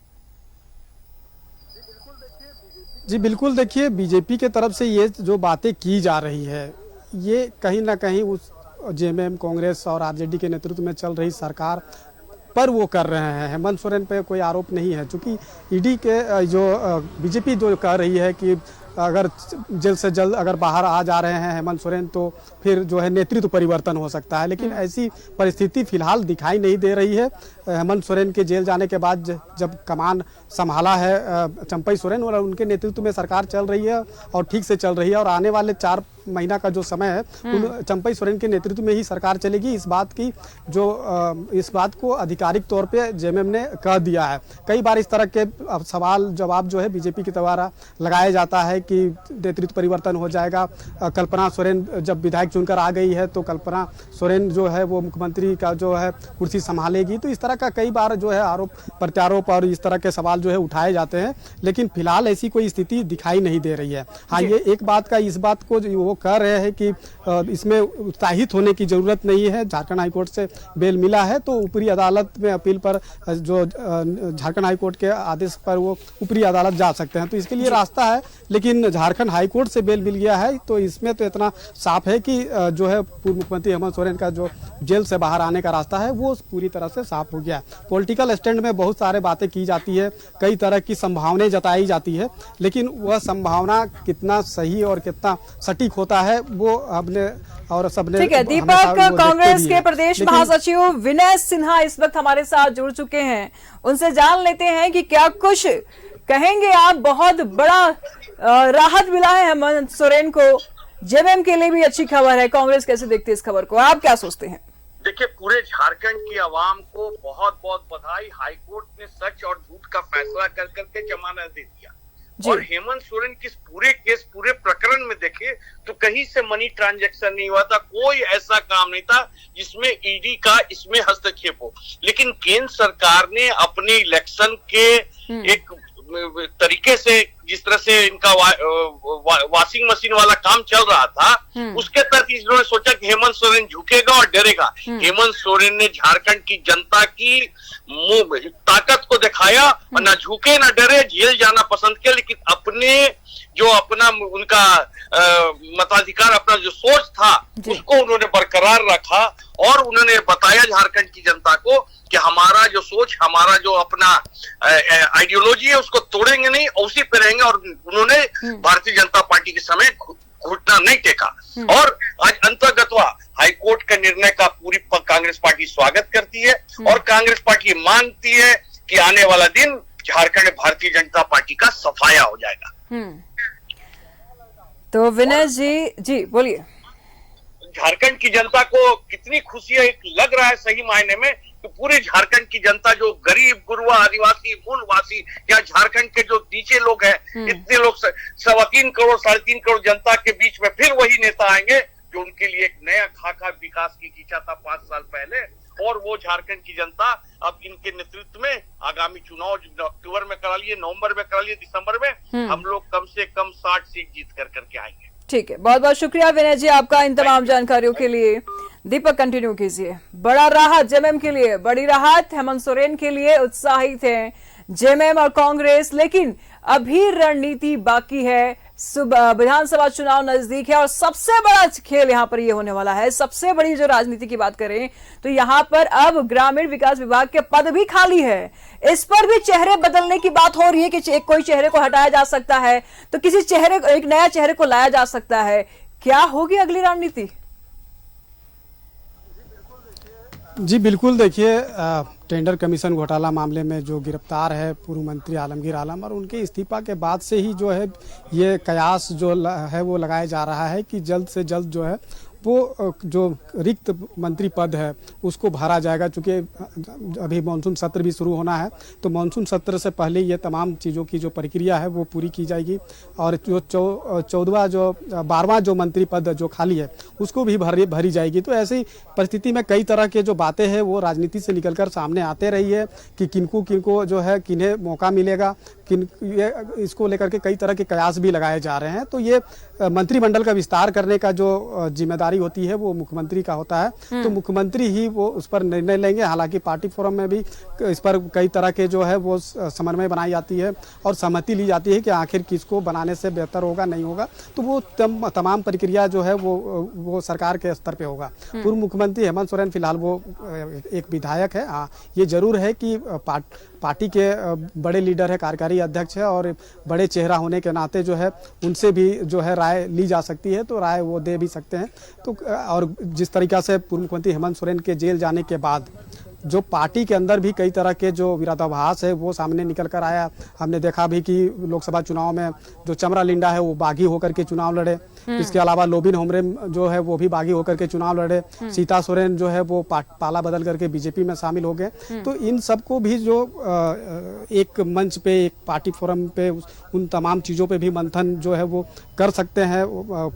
जी बिल्कुल, देखिए बीजेपी के तरफ से ये जो बातें की जा रही है ये कहीं ना कहीं उस जेएमएम, कांग्रेस और आरजेडी के नेतृत्व में चल रही सरकार पर वो कर रहे हैं। हेमंत सोरेन पे कोई आरोप नहीं है, क्योंकि ईडी के जो बीजेपी जो कह रही है कि अगर जल्द से जल्द अगर बाहर आ जा रहे हैं हेमंत सोरेन तो फिर जो है नेतृत्व परिवर्तन हो सकता है, लेकिन ऐसी परिस्थिति फिलहाल दिखाई नहीं दे रही है। हेमंत सोरेन के जेल जाने के बाद जब कमान संभाला है चंपई सोरेन और उनके नेतृत्व में सरकार चल रही है और ठीक से चल रही है, और आने वाले 4 महीना का जो समय है उन चंपई सोरेन के नेतृत्व में ही सरकार चलेगी। इस बात को आधिकारिक तौर पे जेएमएम ने कह दिया है। कई बार इस तरह के सवाल जवाब जो है बीजेपी के द्वारा लगाया जाता है कि नेतृत्व परिवर्तन हो जाएगा। कल्पना सोरेन जब विधायक चुनकर आ गई है तो कल्पना सोरेन जो है वो मुख्यमंत्री का जो है कुर्सी संभालेगी। तो इस तरह का कई बार जो है आरोप प्रत्यारोप और इस तरह के सवाल जो है उठाए जाते हैं, लेकिन फिलहाल ऐसी कोई स्थिति दिखाई नहीं दे रही है। हाँ, ये एक बात का इस बात को वो कह रहे हैं कि इसमें उत्साहित होने की जरूरत नहीं है। झारखंड हाईकोर्ट से बेल मिला है तो ऊपरी अदालत में अपील पर जो झारखंड हाईकोर्ट के आदेश पर वो ऊपरी अदालत जा सकते हैं, तो इसके लिए रास्ता है। लेकिन झारखंड हाईकोर्ट से बेल मिल गया है तो इसमें तो इतना साफ है कि जो है पूर्व मुख्यमंत्री हेमंत सोरेन का जो जेल से बाहर आने का रास्ता है वो पूरी तरह से साफ हो गया है। पॉलिटिकल स्टैंड में बहुत सारे बातें की जाती है, कई तरह की संभावनाएं जताई जाती है, लेकिन वह संभावना कितना सही और कितना सटीक होता है वो हमने और सबने। ठीक है, दीपक, कांग्रेस के प्रदेश महासचिव विनय सिन्हा इस वक्त हमारे साथ जुड़ चुके हैं, उनसे जान लेते हैं कि क्या कुछ कहेंगे आप। बहुत बड़ा राहत मिला है हेमंत सोरेन को, जेएमएम के लिए भी अच्छी खबर है। कांग्रेस कैसे देखती है इस खबर को, आप क्या सोचते हैं? देखिए, पूरे झारखंड की आवाम को बहुत बहुत बधाई। हाईकोर्ट ने सच और झूठ का फैसला कर करके जमानत दे दिया। और हेमंत सोरेन के पूरे प्रकरण में देखे तो कहीं से मनी ट्रांजैक्शन नहीं हुआ था, कोई ऐसा काम नहीं था जिसमें ईडी का इसमें हस्तक्षेप हो। लेकिन केंद्र सरकार ने अपने इलेक्शन के एक तरीके से, जिस तरह से इनका वॉशिंग मशीन वाला काम चल रहा था, उसके तहत इन्होंने सोचा कि हेमंत सोरेन झुकेगा और डरेगा। हेमंत सोरेन ने झारखंड की जनता की ताकत को दिखाया और ना झुके ना डरे, जेल जाना पसंद किया, लेकिन अपना उनका मताधिकार, अपना जो सोच था उसको उन्होंने बरकरार रखा और उन्होंने बताया झारखंड की जनता को कि हमारा जो सोच, हमारा जो अपना आइडियोलॉजी है उसको तोड़ेंगे नहीं, उसी पे रहेंगे। और उन्होंने भारतीय जनता पार्टी के समय घुटना नहीं टेका। और आज अंतर्गतवा हाईकोर्ट के निर्णय का पूरी कांग्रेस पार्टी स्वागत करती है और कांग्रेस पार्टी मानती है कि आने वाला दिन झारखंड में भारतीय जनता पार्टी का सफाया हो जाएगा। तो विनय जी बोलिए। झारखंड की जनता को कितनी खुशी है, लग रहा है सही मायने में तो पूरे झारखंड की जनता, जो गरीब गुरबा आदिवासी मूलवासी या झारखंड के जो नीचे लोग हैं, इतने लोग 3.25 करोड़ 3.5 करोड़ जनता के बीच में फिर वही नेता आएंगे जो उनके लिए एक नया खाका विकास की खींचा था 5 साल पहले। और वो झारखंड की जनता अब इनके नेतृत्व में आगामी चुनाव अक्टूबर में करा लिए, नवंबर में करा लिए, दिसंबर में हम लोग कम से कम 60 सीट जीत करके आएंगे। ठीक है, बहुत बहुत शुक्रिया विनय जी आपका इन तमाम जानकारियों के लिए। दीपक कंटिन्यू कीजिए। बड़ा राहत जेएमएम के लिए, बड़ी राहत हेमंत सोरेन के लिए, उत्साहित है जेएमएम और कांग्रेस, लेकिन अभी रणनीति बाकी है। विधानसभा चुनाव नजदीक है और सबसे बड़ा खेल यहाँ पर ये होने वाला है। सबसे बड़ी जो राजनीति की बात करें तो यहाँ पर अब ग्रामीण विकास विभाग के पद भी खाली है, इस पर भी चेहरे बदलने की बात हो रही है कि कोई चेहरे को हटाया जा सकता है तो एक नया चेहरे को लाया जा सकता है। क्या होगी अगली रणनीति? जी बिल्कुल, देखिए टेंडर कमीशन घोटाला मामले में जो गिरफ्तार है पूर्व मंत्री आलमगीर आलम, और उनके इस्तीफा के बाद से ही जो है ये कयास जो है वो लगाया जा रहा है कि जल्द से जल्द जो है वो जो रिक्त मंत्री पद है उसको भरा जाएगा। चूँकि अभी मानसून सत्र भी शुरू होना है तो मानसून सत्र से पहले ये तमाम चीज़ों की जो प्रक्रिया है वो पूरी की जाएगी और जो 12वां जो मंत्री पद जो खाली है उसको भी भरी जाएगी। तो ऐसी परिस्थिति में कई तरह के जो बातें हैं वो राजनीति से निकलकर सामने आते रही है कि किनको जो है किन्हें मौका मिलेगा, इसको लेकर के कई तरह के कयास भी लगाए जा रहे हैं। तो ये मंत्रिमंडल का विस्तार करने का जो जिम्मेदारी जिम्मेदारी होती है वो मुख्यमंत्री का होता है, तो मुख्यमंत्री ही वो उस पर निर्णय लेंगे। हालांकि पार्टी फोरम में भी इस पर कई तरह के जो है वो समन्वय बनाई जाती है और सहमति ली जाती है कि आखिर किसको बनाने से बेहतर होगा, नहीं होगा, तो वो तमाम प्रक्रिया जो है वो सरकार के स्तर पे होगा। पूर्व मुख्यमंत्री हेमंत सोरेन फिलहाल वो एक विधायक है। हाँ, ये जरूर है कि पार्टी के बड़े लीडर है, कार्यकारी अध्यक्ष है और बड़े चेहरा होने के नाते जो है उनसे भी जो है राय ली जा सकती है, तो राय वो दे भी सकते हैं। तो और जिस तरीका से पूर्व मुख्यमंत्री हेमंत सोरेन के जेल जाने के बाद जो पार्टी के अंदर भी कई तरह के जो विरोधाभास है वो सामने निकल कर आया। हमने देखा भी कि लोकसभा चुनाव में जो चमरा लिंडा है वो बागी होकर के चुनाव लड़े, इसके अलावा लोबिन होमरेम जो है वो भी बागी होकर के चुनाव लड़े, सीता सोरेन जो है वो पाला बदल करके बीजेपी में शामिल हो गए। तो इन सबको भी जो एक मंच पे, एक पार्टी फोरम पे उन तमाम चीज़ों पे भी मंथन जो है वो कर सकते हैं।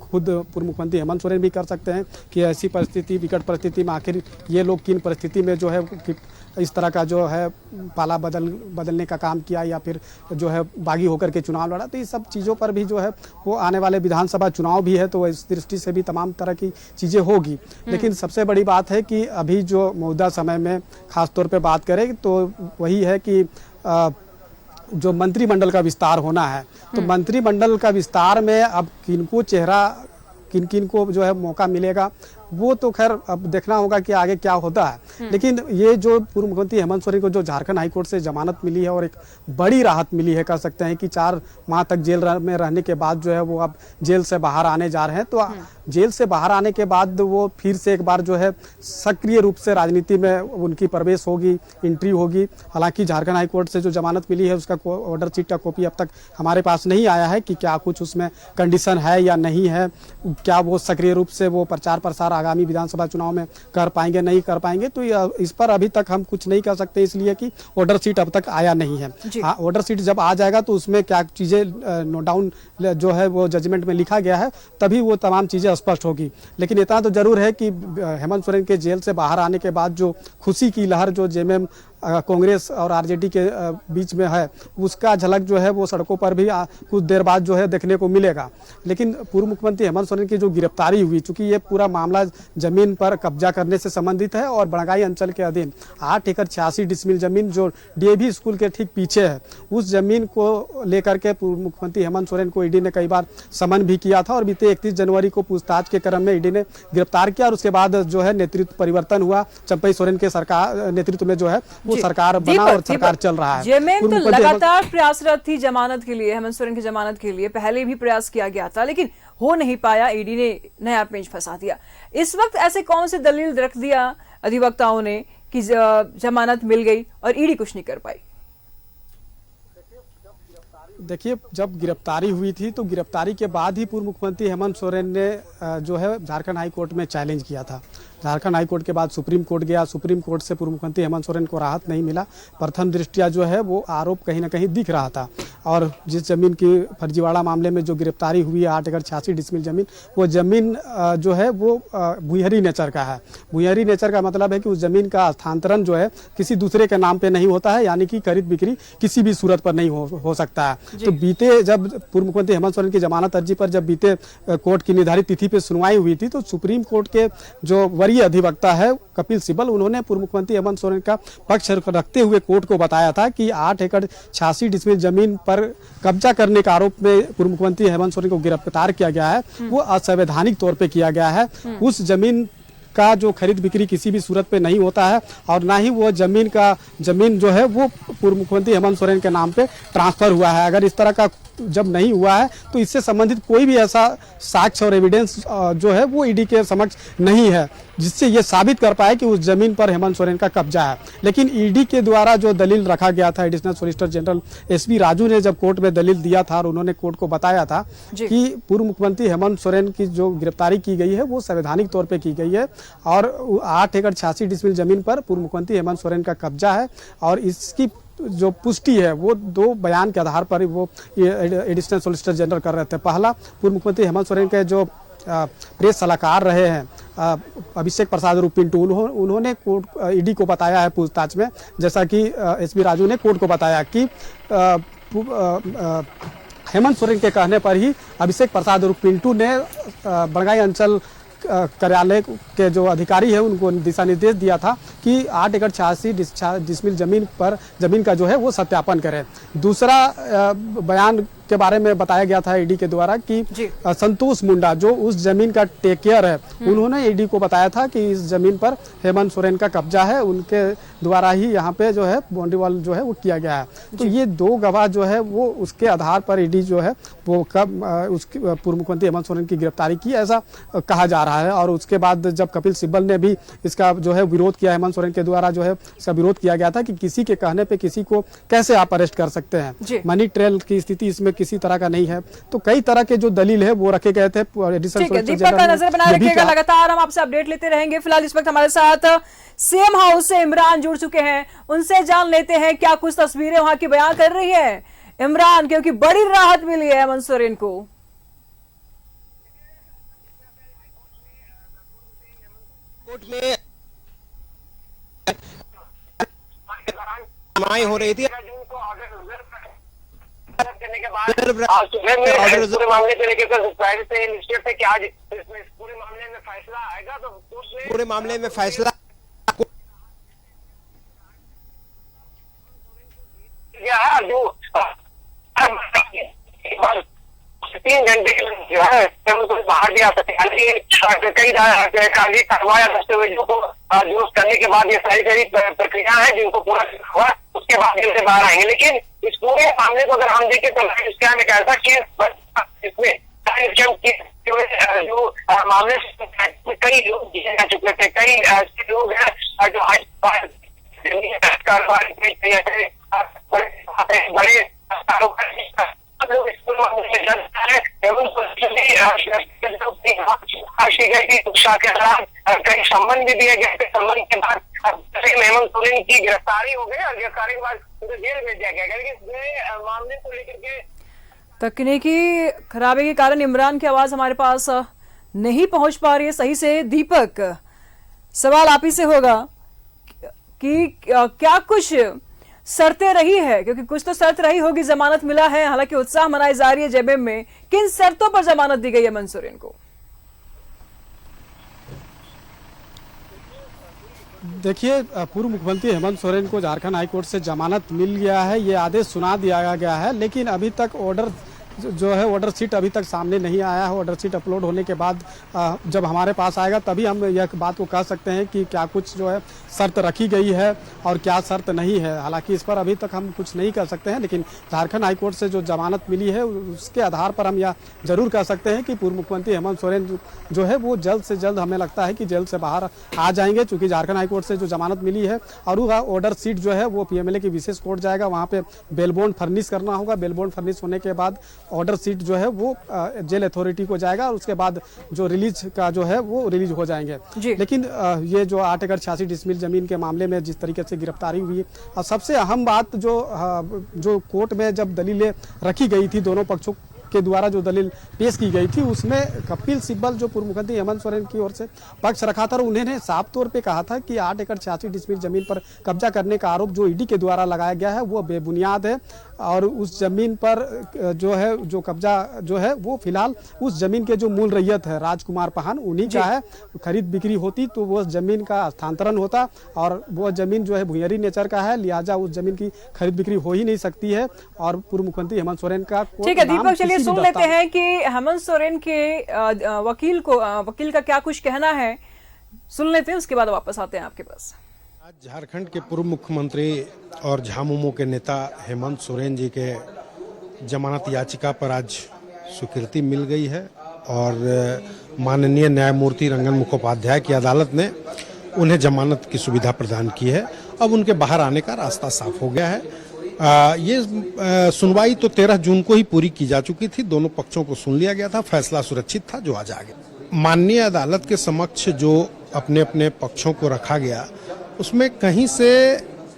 खुद पूर्व मुख्यमंत्री हेमंत सोरेन भी कर सकते हैं कि ऐसी परिस्थिति, विकट परिस्थिति में आखिर ये लोग किन परिस्थिति में जो है कि इस तरह का जो है पाला बदलने का काम किया या फिर जो है बागी होकर के चुनाव लड़ा। तो ये सब चीज़ों पर भी जो है वो आने वाले विधानसभा चुनाव भी है, तो इस दृष्टि से भी तमाम तरह की चीज़ें होगी। लेकिन सबसे बड़ी बात है कि अभी जो मौजूदा समय में खास तौर पे बात करें तो वही है कि जो मंत्रिमंडल का विस्तार होना है, तो मंत्रिमंडल का विस्तार में अब किनको चेहरा, किन किन को जो है मौका मिलेगा वो तो खैर अब देखना होगा कि आगे क्या होता है। लेकिन ये जो पूर्व मुख्यमंत्री हेमंत सोरेन को जो झारखंड हाईकोर्ट से जमानत मिली है और एक बड़ी राहत मिली है, कह सकते हैं कि 4 माह तक जेल में रहने के बाद जो है वो अब जेल से बाहर आने जा रहे हैं। तो जेल से बाहर आने के बाद वो फिर से एक बार जो है सक्रिय रूप से राजनीति में उनकी प्रवेश होगी, एंट्री होगी। हालांकि झारखंड हाईकोर्ट से जो जमानत मिली है उसका ऑर्डर शीट का कॉपी अब तक हमारे पास नहीं आया है कि क्या कुछ उसमें कंडीशन है या नहीं है, क्या वो सक्रिय रूप से वो प्रचार प्रसार आगामी विधानसभा चुनाव में कर पाएंगे, नहीं कर पाएंगे। तो इस पर अभी तक हम कुछ नहीं कर सकते, इसलिए कि ऑर्डर शीट अब तक आया नहीं है। हाँ, ऑर्डर शीट जब आ जाएगा तो उसमें क्या चीज़ें नोट डाउन जो है वो जजमेंट में लिखा गया है, तभी वो तमाम चीज़ें स्पष्ट होगी। लेकिन इतना तो जरूर है कि हेमंत सोरेन के जेल से बाहर आने के बाद जो खुशी की लहर जो जेएमएम कांग्रेस और आरजेडी के बीच में है, उसका झलक जो है वो सड़कों पर भी कुछ देर बाद जो है देखने को मिलेगा। लेकिन पूर्व मुख्यमंत्री हेमंत सोरेन की जो गिरफ्तारी हुई, चूंकि ये पूरा मामला जमीन पर कब्जा करने से संबंधित है और बड़गाई अंचल के अधीन 8 एकड़ 86 डिसमिल जमीन जो डीएवी स्कूल के ठीक पीछे है, उस जमीन को लेकर के पूर्व मुख्यमंत्री हेमंत सोरेन को ईडी ने कई बार समन भी किया था और बीते 31 जनवरी को पूछताछ के क्रम में ईडी ने गिरफ्तार किया और उसके बाद जो है नेतृत्व परिवर्तन हुआ। चंपई सोरेन के सरकार नेतृत्व में जो है वो सरकार बना और सरकार चल रहा है। जेएमएम तो लगातार प्रयासरत थी जमानत के लिए, हेमंत सोरेन की जमानत के लिए पहले भी प्रयास किया गया था, लेकिन हो नहीं पाया। ईडी ने नया पेंच फंसा दिया। इस वक्त ऐसे कौन से दलील रख दिया अधिवक्ताओं ने कि जमानत मिल गई और ईडी कुछ नहीं कर पाई? देखिए, जब गिरफ्तारी हुई थी तो गिरफ्तारी के बाद ही पूर्व मुख्यमंत्री हेमंत सोरेन ने जो है झारखंड हाईकोर्ट में चैलेंज किया था। झारखंड हाईकोर्ट के बाद सुप्रीम कोर्ट गया, सुप्रीम कोर्ट से पूर्व मुख्यमंत्री हेमंत सोरेन को राहत नहीं मिला। प्रथम दृष्टया जो है वो आरोप कहीं ना कहीं दिख रहा था और जिस जमीन की फर्जीवाड़ा मामले में जो गिरफ्तारी हुई है 8 एकड़ 86 डिसमिल जमीन, वो जमीन जो है वो भूयहरी नेचर का है। भूयहरी नेचर का मतलब है कि उस जमीन का स्थानांतरण जो है किसी दूसरे के नाम पे नहीं होता है, यानी कि खरीद बिक्री किसी भी सूरत पर नहीं हो सकता है। तो बीते जब पूर्व मुख्यमंत्री हेमंत सोरेन की जमानत अर्जी पर जब बीते कोर्ट की निर्धारित तिथि पे सुनवाई हुई थी तो सुप्रीम कोर्ट के जो वरीय अधिवक्ता है कपिल सिब्बल, उन्होंने पूर्व मुख्यमंत्री हेमंत सोरेन का पक्ष रखते हुए कोर्ट को बताया था कि 8 एकड़ 86 डिसमिल जमीन पर कब्जा करने के आरोप में पूर्व मुख्यमंत्री हेमंत सोरेन को गिरफ्तार किया गया है, वो असंवैधानिक तौर पे किया गया है। उस जमीन का जो खरीद बिक्री किसी भी सूरत पे नहीं होता है और ना ही वो जमीन जो है वो पूर्व मुख्यमंत्री हेमंत सोरेन के नाम पे ट्रांसफर हुआ है। अगर इस तरह का जब नहीं हुआ है तो इससे संबंधित कोई भी ऐसा साक्ष्य और एविडेंस जो है वो ईडी के समक्ष नहीं है जिससे ये साबित कर पाए कि उस जमीन पर हेमंत सोरेन का कब्जा है। लेकिन ईडी के द्वारा जो दलील रखा गया था, additional solicitor general SB Raju ने जब कोर्ट में दलील दिया था और उन्होंने कोर्ट को बताया था कि पूर्व मुख्यमंत्री हेमंत सोरेन की जो गिरफ्तारी की गई है वो संवैधानिक तौर पर की गई है और 8 एकड़ 86 डिसमिल जमीन पर पूर्व मुख्यमंत्री हेमंत सोरेन का कब्जा है और इसकी जो पुष्टि है वो 2 बयान के आधार पर वो एडिशनल सॉलिसिटर जनरल कर रहे थे। पहला, पूर्व मुख्यमंत्री हेमंत सोरेन के जो प्रेस सलाहकार रहे हैं अभिषेक प्रसाद रूप पिंटू, उन्होंने कोर्ट ईडी को बताया है पूछताछ में, जैसा कि एसबी राजू ने कोर्ट को बताया कि हेमंत सोरेन के कहने पर ही अभिषेक प्रसाद रूप पिंटू ने बड़गाई अंचल कार्यालय के जो अधिकारी है उनको दिशा निर्देश दिया था कि 8 एकड़ 86 डिसमिल जमीन का जो है वो सत्यापन करें। दूसरा बयान के बारे में बताया गया था ईडी के द्वारा कि संतोष मुंडा जो उस जमीन का टेकेयर है, उन्होंने ईडी को बताया था कि इस जमीन पर हेमंत सोरेन का कब्जा है, उनके द्वारा ही यहाँ पे जो है बाउंड्री वॉल जो है वो किया गया है। तो ये 2 गवाह जो है वो उसके आधार पर ईडी जो है वो कब उसकी पूर्व मुख्यमंत्री हेमंत सोरेन की गिरफ्तारी की, ऐसा कहा जा रहा है। और उसके बाद जब कपिल सिब्बल ने भी इसका जो है विरोध किया, हेमंत सोरेन के द्वारा जो है इसका विरोध किया गया था कि किसी के कहने पे किसी को कैसे आप अरेस्ट कर सकते हैं, मनी ट्रेल की स्थिति इसमें किसी तरह का नहीं है। तो कई तरह के जो दलील है वो रखे गए थे। दीपक का नजर बनाए रखिएगा, लगातार हम आपसे अपडेट लेते रहेंगे। फिलहाल इस वक्त हमारे साथ सीएम हाउस से इमरान जुड़ चुके हैं, उनसे जान लेते हैं क्या कुछ तस्वीरें वहां की बयान कर रही है इमरान, क्योंकि बड़ी राहत मिली है हेमंत सोरेन को। कोर्ट में सुनवाई हो रही थी करने के बाद पूरे मामले को लेकर से कि आज पूरे मामले में फैसला आएगा, तो पूरे मामले में फैसला जो 3 घंटे जो है तो बाहर भी आ सकते हैं। कई करवाया दस्तावेजों को दुरुस्त करने के बाद ये सारी प्रक्रिया है जिनको पूरा हुआ, उसके बाद जेल से बाहर आएंगे। लेकिन इस पूरे मामले को अगर हम देखें तो स्कैम एक ऐसा केस इसमें जो मामले से कई लोग जेल जा चुके थे, कई ऐसे लोग हैं जो बड़े लोग कई संबंध भी दिए गए थे। संबंध के बाद हेमंत सोरेन की गिरफ्तारी हो गई और गिरफ्तारी के बाद उसे जेल भेज दिया गया। लेकिन मामले को लेकर के तकनीकी खराबी के कारण इमरान की आवाज हमारे पास नहीं पहुंच पा रही है सही से। दीपक, सवाल आप ही से होगा कि क्या कुछ शर्तें रही है, क्योंकि कुछ तो शर्त रही होगी, जमानत मिला है, हालांकि उत्साह मनाई जा रही है जेबीएम में, किन शर्तों पर जमानत दी गई है हेमंत सोरेन को? देखिए, पूर्व मुख्यमंत्री हेमंत सोरेन को झारखंड हाईकोर्ट से जमानत मिल गया है, ये आदेश सुना दिया गया है, लेकिन अभी तक ऑर्डर जो है ऑर्डर शीट अभी तक सामने नहीं आया है। ऑर्डर शीट अपलोड होने के बाद जब हमारे पास आएगा तभी हम यह बात को कह सकते हैं कि क्या कुछ जो है शर्त रखी गई है और क्या शर्त नहीं है। हालांकि इस पर अभी तक हम कुछ नहीं कर सकते हैं, लेकिन झारखंड हाईकोर्ट से जो जमानत मिली है उसके आधार पर हम यह जरूर कह सकते हैं कि पूर्व मुख्यमंत्री हेमंत सोरेन जो है वो जल्द से जल्द हमें लगता है कि जेल से बाहर आ जाएंगे, चूंकि झारखंड हाईकोर्ट से जो जमानत मिली है और वो ऑर्डर शीट जो है वो पीएमएलए की विशेष कोर्ट जाएगा, वहाँ पे बेल बॉन्ड फर्निश करना होगा। बेल बॉन्ड फर्निश होने के बाद ऑर्डर शीट जो है वो जेल अथॉरिटी को जाएगा और उसके बाद जो रिलीज का जो है वो रिलीज हो जाएंगे। लेकिन ये जो 8 एकड़ 86 डिसमिल जमीन के मामले में जिस तरीके से गिरफ्तारी हुई और सबसे अहम बात जो कोर्ट में जब दलीलें रखी गई थी, दोनों पक्षों के द्वारा जो दलील पेश की गई थी उसमें कपिल सिब्बल जो पूर्व मुख्यमंत्री हेमंत सोरेन की ओर से पक्ष रखा था और उन्होंने साफ तौर पे कहा था कि 8 एकड़ 86 डिसमिल जमीन पर कब्जा करने का आरोप जो ईडी के द्वारा लगाया गया है वो बेबुनियाद है और उस जमीन पर जो कब्जा जो है वो फिलहाल उस जमीन के जो मूल रैयत है राजकुमार पहान उन्हीं का है। खरीद बिक्री होती तो वो जमीन का हस्तांतरण होता और वो जमीन जो है भूयरी नेचर का है, लिहाजा उस जमीन की खरीद बिक्री हो ही नहीं सकती है और पूर्व मुख्यमंत्री हेमंत सोरेन का ठीक है। दीपक, चलिए सुन लेते हैं कि हेमंत सोरेन के वकील का क्या कुछ कहना है, सुन लेते हैं, उसके बाद वापस आते हैं आपके पास। आज झारखंड के पूर्व मुख्यमंत्री और झामुमो के नेता हेमंत सोरेन जी के जमानत याचिका पर आज स्वीकृति मिल गई है और माननीय न्यायमूर्ति रंगन मुखोपाध्याय की अदालत ने उन्हें जमानत की सुविधा प्रदान की है। अब उनके बाहर आने का रास्ता साफ हो गया है। ये सुनवाई तो 13 जून को ही पूरी की जा चुकी थी, दोनों पक्षों को सुन लिया गया था, फैसला सुरक्षित था जो आज आ गया। माननीय अदालत के समक्ष जो अपने अपने पक्षों को रखा गया उसमें कहीं से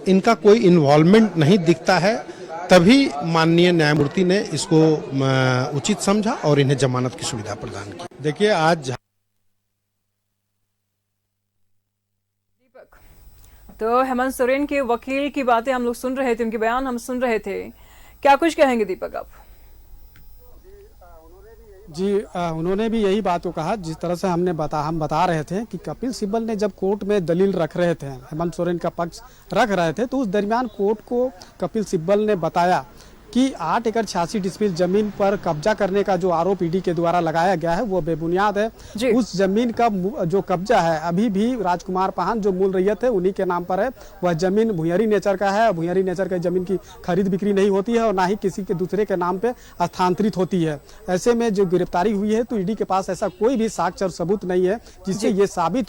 इनका कोई इन्वॉल्वमेंट नहीं दिखता है, तभी माननीय न्यायमूर्ति ने इसको उचित समझा और इन्हें जमानत की सुविधा प्रदान की। देखिए, आज तो हेमंत सोरेन के वकील की बातें हम लोग सुन रहे थे, उनके बयान हम सुन रहे थे, क्या कुछ कहेंगे दीपक आप? जी उन्होंने भी यही बात को कहा जिस तरह से हम बता रहे थे कि कपिल सिब्बल ने जब कोर्ट में दलील रख रहे थे, हेमंत सोरेन का पक्ष रख रहे थे, तो उस दरमियान कोर्ट को कपिल सिब्बल ने बताया कि 8 एकड़ 86 डिसमिल जमीन पर कब्जा करने का जो आरोप ईडी के द्वारा लगाया गया है वो बेबुनियाद है। उस जमीन का जो कब्जा है अभी भी राजकुमार पाहन जो मूल रैयत है उन्हीं के नाम पर है। वह जमीन भुइयारी नेचर का है। भुइयारी नेचर का जमीन की खरीद बिक्री नहीं होती है और ना ही किसी के दूसरे के नाम पे स्थानांतरित होती है। ऐसे में जो गिरफ्तारी हुई है तो ईडी के पास ऐसा कोई भी साक्ष्य और सबूत नहीं है जिससे ये साबित।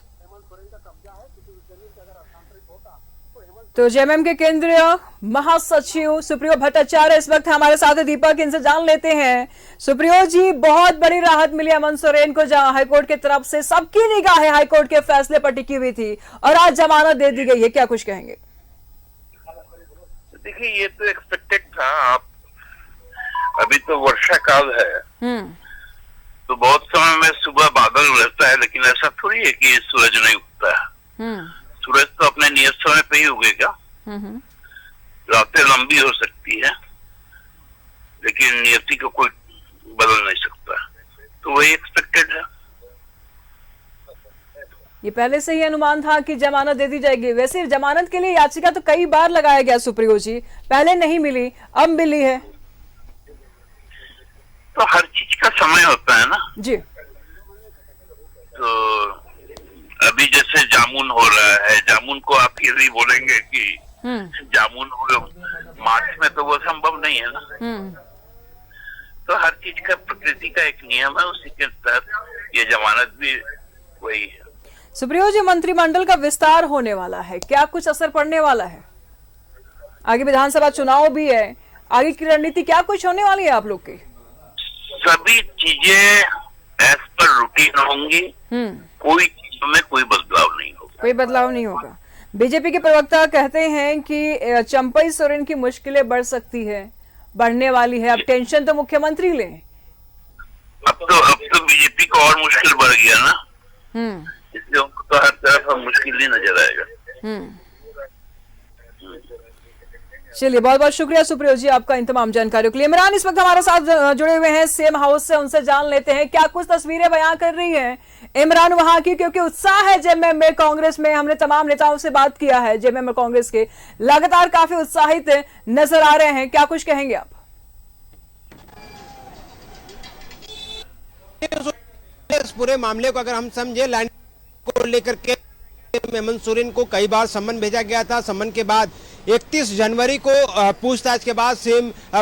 तो जेएमएम के केंद्रीय महासचिव सुप्रियो भट्टाचार्य इस वक्त हमारे साथ है। दीपक, इनसे जान लेते हैं। सुप्रियो जी, बहुत बड़ी राहत मिली हेमंत सोरेन को, जहां हाईकोर्ट की तरफ से सबकी निगाहें हाईकोर्ट के फैसले पर टिकी हुई थी और आज जमानत दे दी गई है, क्या कुछ कहेंगे? देखिए, ये तो एक्सपेक्टेड था। आप अभी तो वर्षा काल है तो बहुत समय में सुबह बादल रहता है, लेकिन ऐसा थोड़ी है कि सूरज नहीं उगता है। सूरज तो अपने नियत समय पे ही उगेगा। रातें लंबी हो सकती है लेकिन नियति को कोई बदल नहीं सकता, तो वही एक्सपेक्टेड है। ये पहले से ही अनुमान था कि जमानत दे दी जाएगी। वैसे जमानत के लिए याचिका तो कई बार लगाया गया सुप्रियो जी, पहले नहीं मिली, अब मिली है। तो हर चीज का समय होता है ना जी। तो अभी जैसे जामुन हो रहा है, जामुन को आप ये नहीं बोलेंगे कि जामुन हो मार्च में, तो वो संभव नहीं है ना। तो हर चीज का प्रकृति का एक नियम है, उसी के तहत ये जमानत भी वही है। सुप्रियो जी, मंत्रिमंडल का विस्तार होने वाला है, क्या कुछ असर पड़ने वाला है? आगे विधानसभा चुनाव भी है, आगे की रणनीति क्या कुछ होने वाली है आप लोग की? सभी चीजें एज पर रूटीन होंगी, कोई में कोई बदलाव नहीं होगा। कोई बदलाव नहीं होगा। बीजेपी के प्रवक्ता कहते हैं कि चंपई सोरेन की मुश्किलें बढ़ सकती है, बढ़ने वाली है। अब टेंशन तो मुख्यमंत्री ले। अब तो बीजेपी को और मुश्किल बढ़ गया ना, इसलिए उनको तो हर तरफ मुश्किल ही नजर आएगा। चलिए, बहुत बहुत शुक्रिया सुप्रियो जी आपका इन तमाम जानकारियों के लिए। इमरान इस वक्त हमारे साथ जुड़े हुए हैं सेम हाउस से, उनसे जान लेते हैं क्या कुछ तस्वीरें बयां कर रही हैं इमरान वहां की, क्योंकि उत्साह है जेएमएम में, कांग्रेस में। हमने तमाम नेताओं से बात किया है जेएमएम में, कांग्रेस के लगातार काफी उत्साहित नजर आ रहे हैं, क्या कुछ कहेंगे आप? इस पूरे मामले को अगर हम समझे, लैंड को लेकर के हेमंत सोरेन को कई बार सम्मन भेजा गया था। सम्मन के बाद 31 जनवरी को पूछताछ के बाद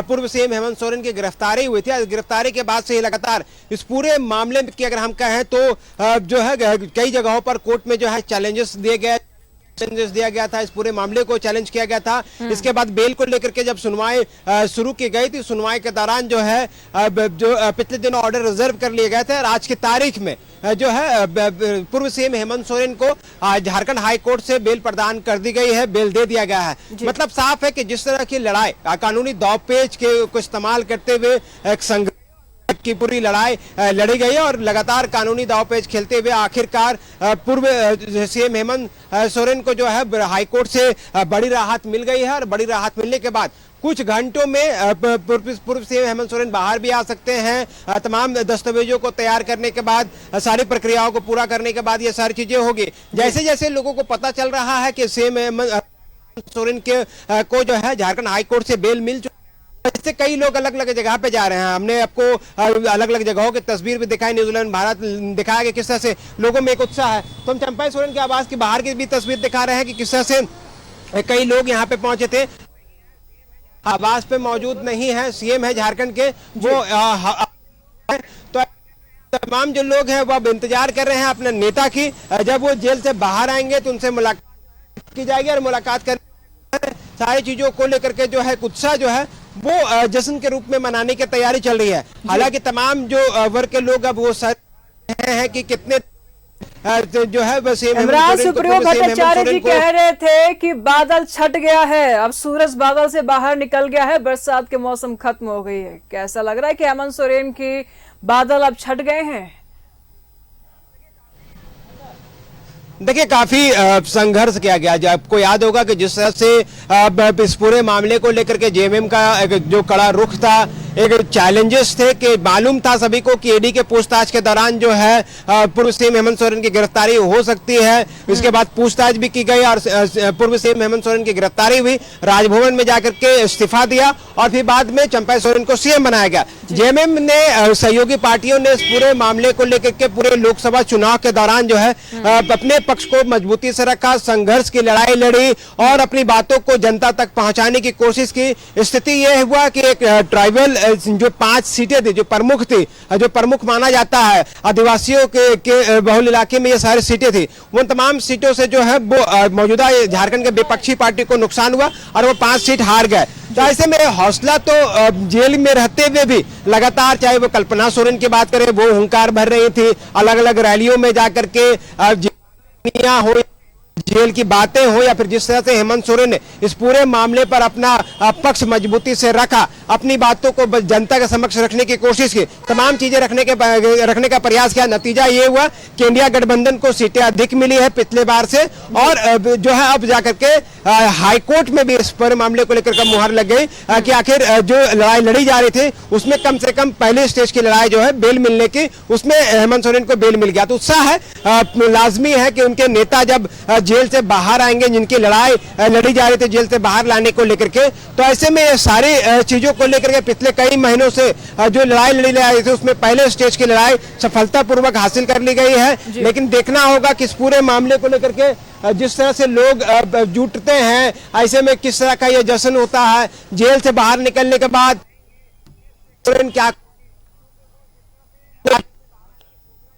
पूर्व सीएम हेमंत सोरेन की गिरफ्तारी हुई थी। गिरफ्तारी के बाद से ही लगातार इस पूरे मामले की अगर हम कहें तो जो है कई जगहों पर कोर्ट में जो है चैलेंजेस दिया गया था, इस पूरे मामले को चैलेंज किया गया था। इसके बाद बेल को लेकर के जब सुनवाई शुरू की गई थी, सुनवाई के दौरान जो है जो पिछले दिनों ऑर्डर रिजर्व कर लिए गए थे और आज की तारीख में जो है पूर्व सीएम हेमंत सोरेन को झारखंड हाई कोर्ट से बेल प्रदान कर दी गई है, बेल दे दिया गया है। मतलब साफ है कि जिस तरह की लड़ाई कानूनी दांवपेच को इस्तेमाल करते हुए एक संघर्ष की पूरी लड़ाई लड़ी गई है और लगातार कानूनी दांवपेच खेलते हुए आखिरकार पूर्व सीएम हेमंत सोरेन को जो है हाईकोर्ट से बड़ी राहत मिल गई है और बड़ी राहत मिलने के बाद कुछ घंटों में पूर्व सीएम हेमंत सोरेन बाहर भी आ सकते हैं। तमाम दस्तावेजों को तैयार करने के बाद, सारी प्रक्रियाओं को पूरा करने के बाद ये सारी चीजें होगी। जैसे जैसे लोगों को पता चल रहा है कि सीएम हेमंत सोरेन को जो है झारखंड हाईकोर्ट से बेल मिल चुकी है, इससे कई लोग अलग अलग जगह पे जा रहे हैं। हमने आपको अलग अलग जगहों की तस्वीर भी दिखाई, न्यूजीलैंड भारत दिखाया कि किस तरह से लोगों में एक उत्साह है। तो हम चंपई सोरेन के आवास के बाहर की भी तस्वीर दिखा रहे हैं कि किस तरह से कई लोग यहाँ पे पहुंचे थे। आवास पे मौजूद नहीं है, सीएम है झारखंड के, वो तो तमाम जो लोग हैं वो अब इंतजार कर रहे हैं अपने नेता की। जब वो जेल से बाहर आएंगे तो उनसे मुलाकात की जाएगी और मुलाकात कर सारी चीजों को लेकर के जो है उत्साह जो है वो जश्न के रूप में मनाने की तैयारी चल रही है। हालांकि तमाम जो वर्ग के लोग अब वो सर हैं कि कितने जो है बस इमरान सुप्रियो भट्टाचार्य जी कह रहे थे कि बादल छट गया है, अब सूरज बादल से बाहर निकल गया है, बरसात के मौसम खत्म हो गई है। कैसा लग रहा है कि हेमंत सोरेन की बादल अब छट गए हैं? देखिए, काफी संघर्ष किया गया। जब आपको याद होगा कि जिस तरह से इस पूरे मामले को लेकर के जेएमएम का जो कड़ा रुख था, एक चैलेंजेस थे कि मालूम था सभी को कि ईडी के पूछताछ के दौरान जो है पूर्व सीएम हेमंत सोरेन की गिरफ्तारी हो सकती है। इसके बाद पूछताछ भी की गई और पूर्व सीएम हेमंत सोरेन की गिरफ्तारी हुई, राजभवन में जाकर के इस्तीफा दिया और फिर बाद में चंपा सोरेन को सीएम बनाया गया। जेएमएम ने सहयोगी पार्टियों ने इस पूरे मामले को लेकर के पूरे लोकसभा चुनाव के दौरान जो है अपने पक्ष को मजबूती से रखा, संघर्ष की लड़ाई लड़ी और अपनी बातों को जनता तक पहुंचाने की कोशिश की। स्थिति यह हुआ कि एक ट्राइबल जो 5 सीटें थी, जो प्रमुख थी, जो प्रमुख माना जाता है आदिवासियों के बहुल इलाके में ये सारी सीटें थी, उन तमाम सीटों से जो है वो मौजूदा झारखंड के विपक्षी पार्टी को नुकसान हुआ और वो 5 सीट हार गए। तो ऐसे में हौसला तो जेल में रहते हुए भी लगातार, चाहे वो कल्पना सोरेन की बात करें, वो हुंकार भर रही थी, अलग अलग रैलियों में जाकर के हो, जेल की बातें हो या फिर जिस तरह से हेमंत सोरेन ने इस पूरे मामले पर अपना पक्ष मजबूती से रखा, अपनी बातों को जनता के समक्ष रखने की कोशिश की, तमाम चीजें रखने का प्रयास किया। नतीजा ये हुआ कि इंडिया गठबंधन को सीटें अधिक मिली है पिछले बार से और जो है अब जाकर के हाईकोर्ट में भी इस पूरे मामले को लेकर मुहर लग गई कि आखिर जो लड़ाई लड़ी जा रही थी उसमें कम से कम पहले स्टेज की लड़ाई जो है बेल मिलने की, उसमें हेमंत सोरेन को बेल मिल गया। तो उत्साह है, लाजमी है कि उनके नेता जब जेल से बाहर आएंगे, जिनकी लड़ाई लड़ी जा रही थी जेल से बाहर लाने को लेकर के, तो ऐसे में सारी चीजों को लेकर के पिछले कई महीनों से जो लड़ाई लड़ी जा रही थी उसमें पहले स्टेज की लड़ाई सफलतापूर्वक हासिल कर ली गई है। लेकिन देखना होगा कि इस पूरे मामले को लेकर के जिस तरह से लोग जुटते हैं, ऐसे में किस तरह का ये जश्न होता है। जेल से बाहर निकलने के बाद क्या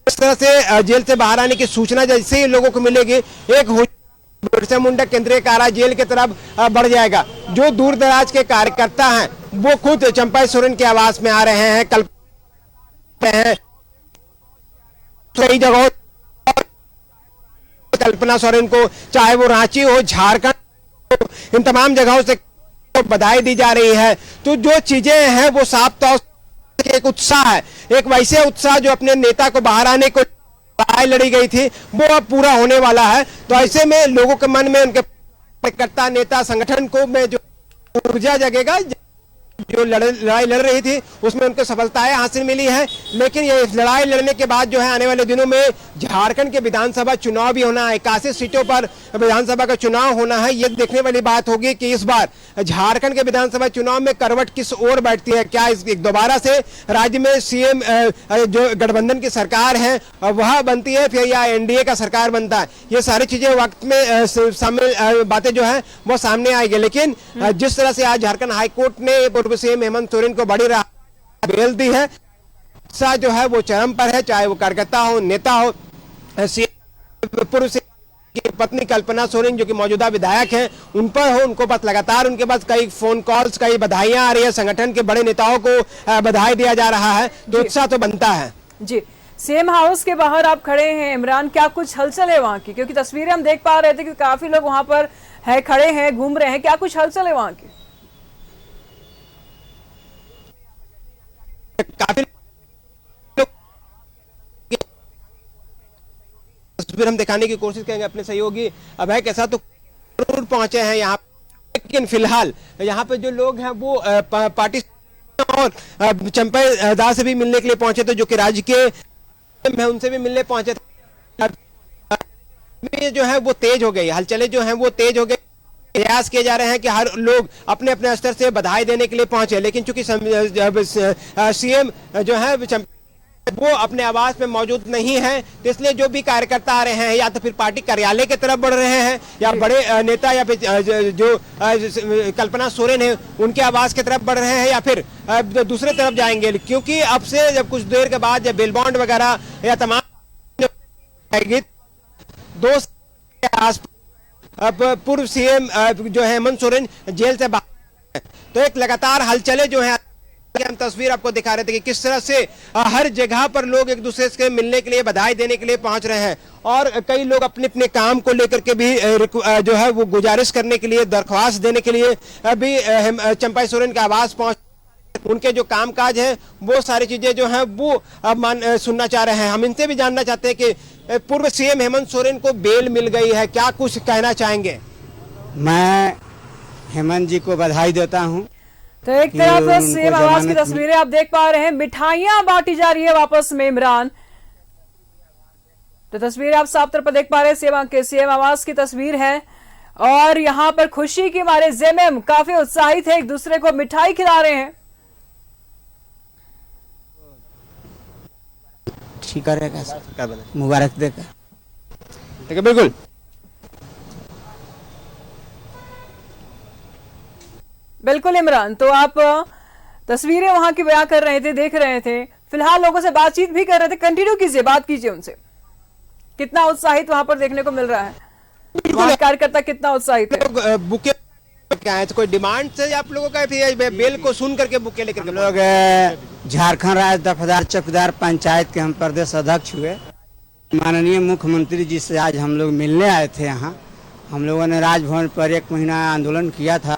इस तरह से जेल से बाहर आने की सूचना जैसे ही लोगों को मिलेगी, एक बिरसा मुंडा केंद्रीय कारा जेल की तरफ बढ़ जाएगा। जो दूर दराज के कार्यकर्ता हैं वो खुद चंपा सोरेन के आवास में आ रहे हैं, कई जगहों कल्पना सोरेन को, चाहे वो रांची हो, झारखंड, इन तमाम जगहों से बधाई दी जा रही है। तो जो चीजें हैं वो साफ तौर से एक उत्साह है, एक वैसे उत्साह जो अपने नेता को बाहर आने को लड़ाई लड़ी गई थी वो अब पूरा होने वाला है। तो ऐसे में लोगों के मन में, उनके कार्यकर्ता, नेता, संगठन को में जो ऊर्जा जगेगा, जो लड़ाई लड़ रही थी उसमें उनको सफलताएं हासिल मिली है। लेकिन ये लड़ाई लड़ने के बाद जो है आने वाले दिनों में झारखंड के विधानसभा चुनाव भी होना है, 81 सीटों पर विधानसभा का चुनाव होना है। ये देखने वाली बात होगी कि इस बार झारखंड के विधानसभा चुनाव में करवट किस ओर बैठती है। क्या दोबारा से राज्य में सीएम जो गठबंधन की सरकार है वह बनती है फिर, या एनडीए का सरकार बनता है। ये सारी चीजें वक्त में सामने बातें जो है वो सामने आएगी। लेकिन जिस तरह से आज झारखंड हाईकोर्ट ने पूर्व सीएम हेमंत सोरेन को बड़ी राहत बेल दी है, सा जो है वो चरम पर है, चाहे वो कार्यकर्ता हो, नेता हो। पूर्व की पत्नी कल्पना सोरेन जो कि मौजूदा विधायक हैं उन पर हो, उनको पास लगातार उनके पास कई फोन कॉल्स, कई बधाइयां आ रही है, संगठन के बड़े नेताओं को बधाई दिया जा रहा है, तो उत्साह तो बनता है। जी, सीएम हाउस के बाहर आप खड़े हैं इमरान, क्या कुछ हलचल है वहाँ की? क्योंकि तस्वीरें हम देख पा रहे थे कि काफी लोग वहाँ पर है, खड़े हैं, घूम रहे हैं, क्या कुछ हलचल है वहाँ की? काफी तस्वीर हम दिखाने की कोशिश करेंगे अपने सहयोगी अभय के साथ, तो जरूर पहुंचे हैं यहाँ। लेकिन फिलहाल यहाँ पे जो लोग हैं वो पार्टी और चंपा दास से भी मिलने के लिए पहुंचे थे, जो कि राज्य के हैं, उनसे भी मिलने पहुंचे थे। जो है वो तेज हो गई, हलचलें जो हैं वो तेज हो गई। प्रयास किए जा रहे हैं कि हर लोग अपने अपने स्तर से बधाई देने के लिए पहुंचे। लेकिन चूंकि सीएम जो है वो अपने आवास में मौजूद नहीं है, तो इसलिए जो भी कार्यकर्ता आ रहे हैं या तो फिर पार्टी कार्यालय की तरफ बढ़ रहे हैं, या बड़े नेता या फिर जो कल्पना सोरेन है उनके आवास की तरफ बढ़ रहे हैं, या फिर दूसरे तरफ जाएंगे। क्योंकि अब से जब कुछ देर के बाद जब बेल बॉन्ड वगैरह या तमाम अब पूर्व सीएम जो है हेमंत सोरेन जेल से बाहर, तो एक लगातार हलचले जो है हम तस्वीर आपको दिखा रहे थे कि किस तरह से हर जगह पर लोग एक दूसरे से मिलने के लिए, बधाई देने के लिए पहुंच रहे हैं। और कई लोग अपने अपने काम को लेकर के भी जो है वो गुजारिश करने के लिए, दरख्वास्त देने के लिए अभी चंपा सोरेन के आवास पहुंच, उनके जो कामकाज है वो सारी चीजें जो है वो अब सुनना चाह रहे हैं। हम इनसे भी जानना चाहते हैं कि पूर्व सीएम हेमंत सोरेन को बेल मिल गई है, क्या कुछ कहना चाहेंगे? मैं हेमंत जी को बधाई देता हूं। तो एक तरफ सीएम आवास की तस्वीरें आप देख पा रहे हैं, मिठाइयां बांटी जा रही है वापस में इमरान। तो तस्वीरें आप साफ तौर पर देख पा रहे हैं, सीएम आवास की तस्वीर है और यहां पर खुशी के मारे जेएमएम काफी उत्साहित है, एक दूसरे को मिठाई खिला रहे हैं। ठीक करेगा, मुबारक देगा। ठीक है, बिल्कुल। बिल्कुल इमरान, तो आप तस्वीरें वहां की बयां कर रहे थे, देख रहे थे, फिलहाल लोगों से बातचीत भी कर रहे थे, कंटिन्यू कीजिए, बात कीजिए उनसे। कितना उत्साहित वहां पर देखने को मिल रहा है, वहां कार्यकर्ता कितना उत्साहित है। बुके क्या है, तो कोई डिमांड से आप लोगों का बेल को सुन करके बुके लेकर के लोग झारखंड राज्य दफदार चौकीदार पंचायत के हम प्रदेश अध्यक्ष हुए। माननीय मुख्यमंत्री जी से आज हम लोग मिलने आए थे। यहाँ हम लोगों ने राजभवन पर 1 महीना आंदोलन किया था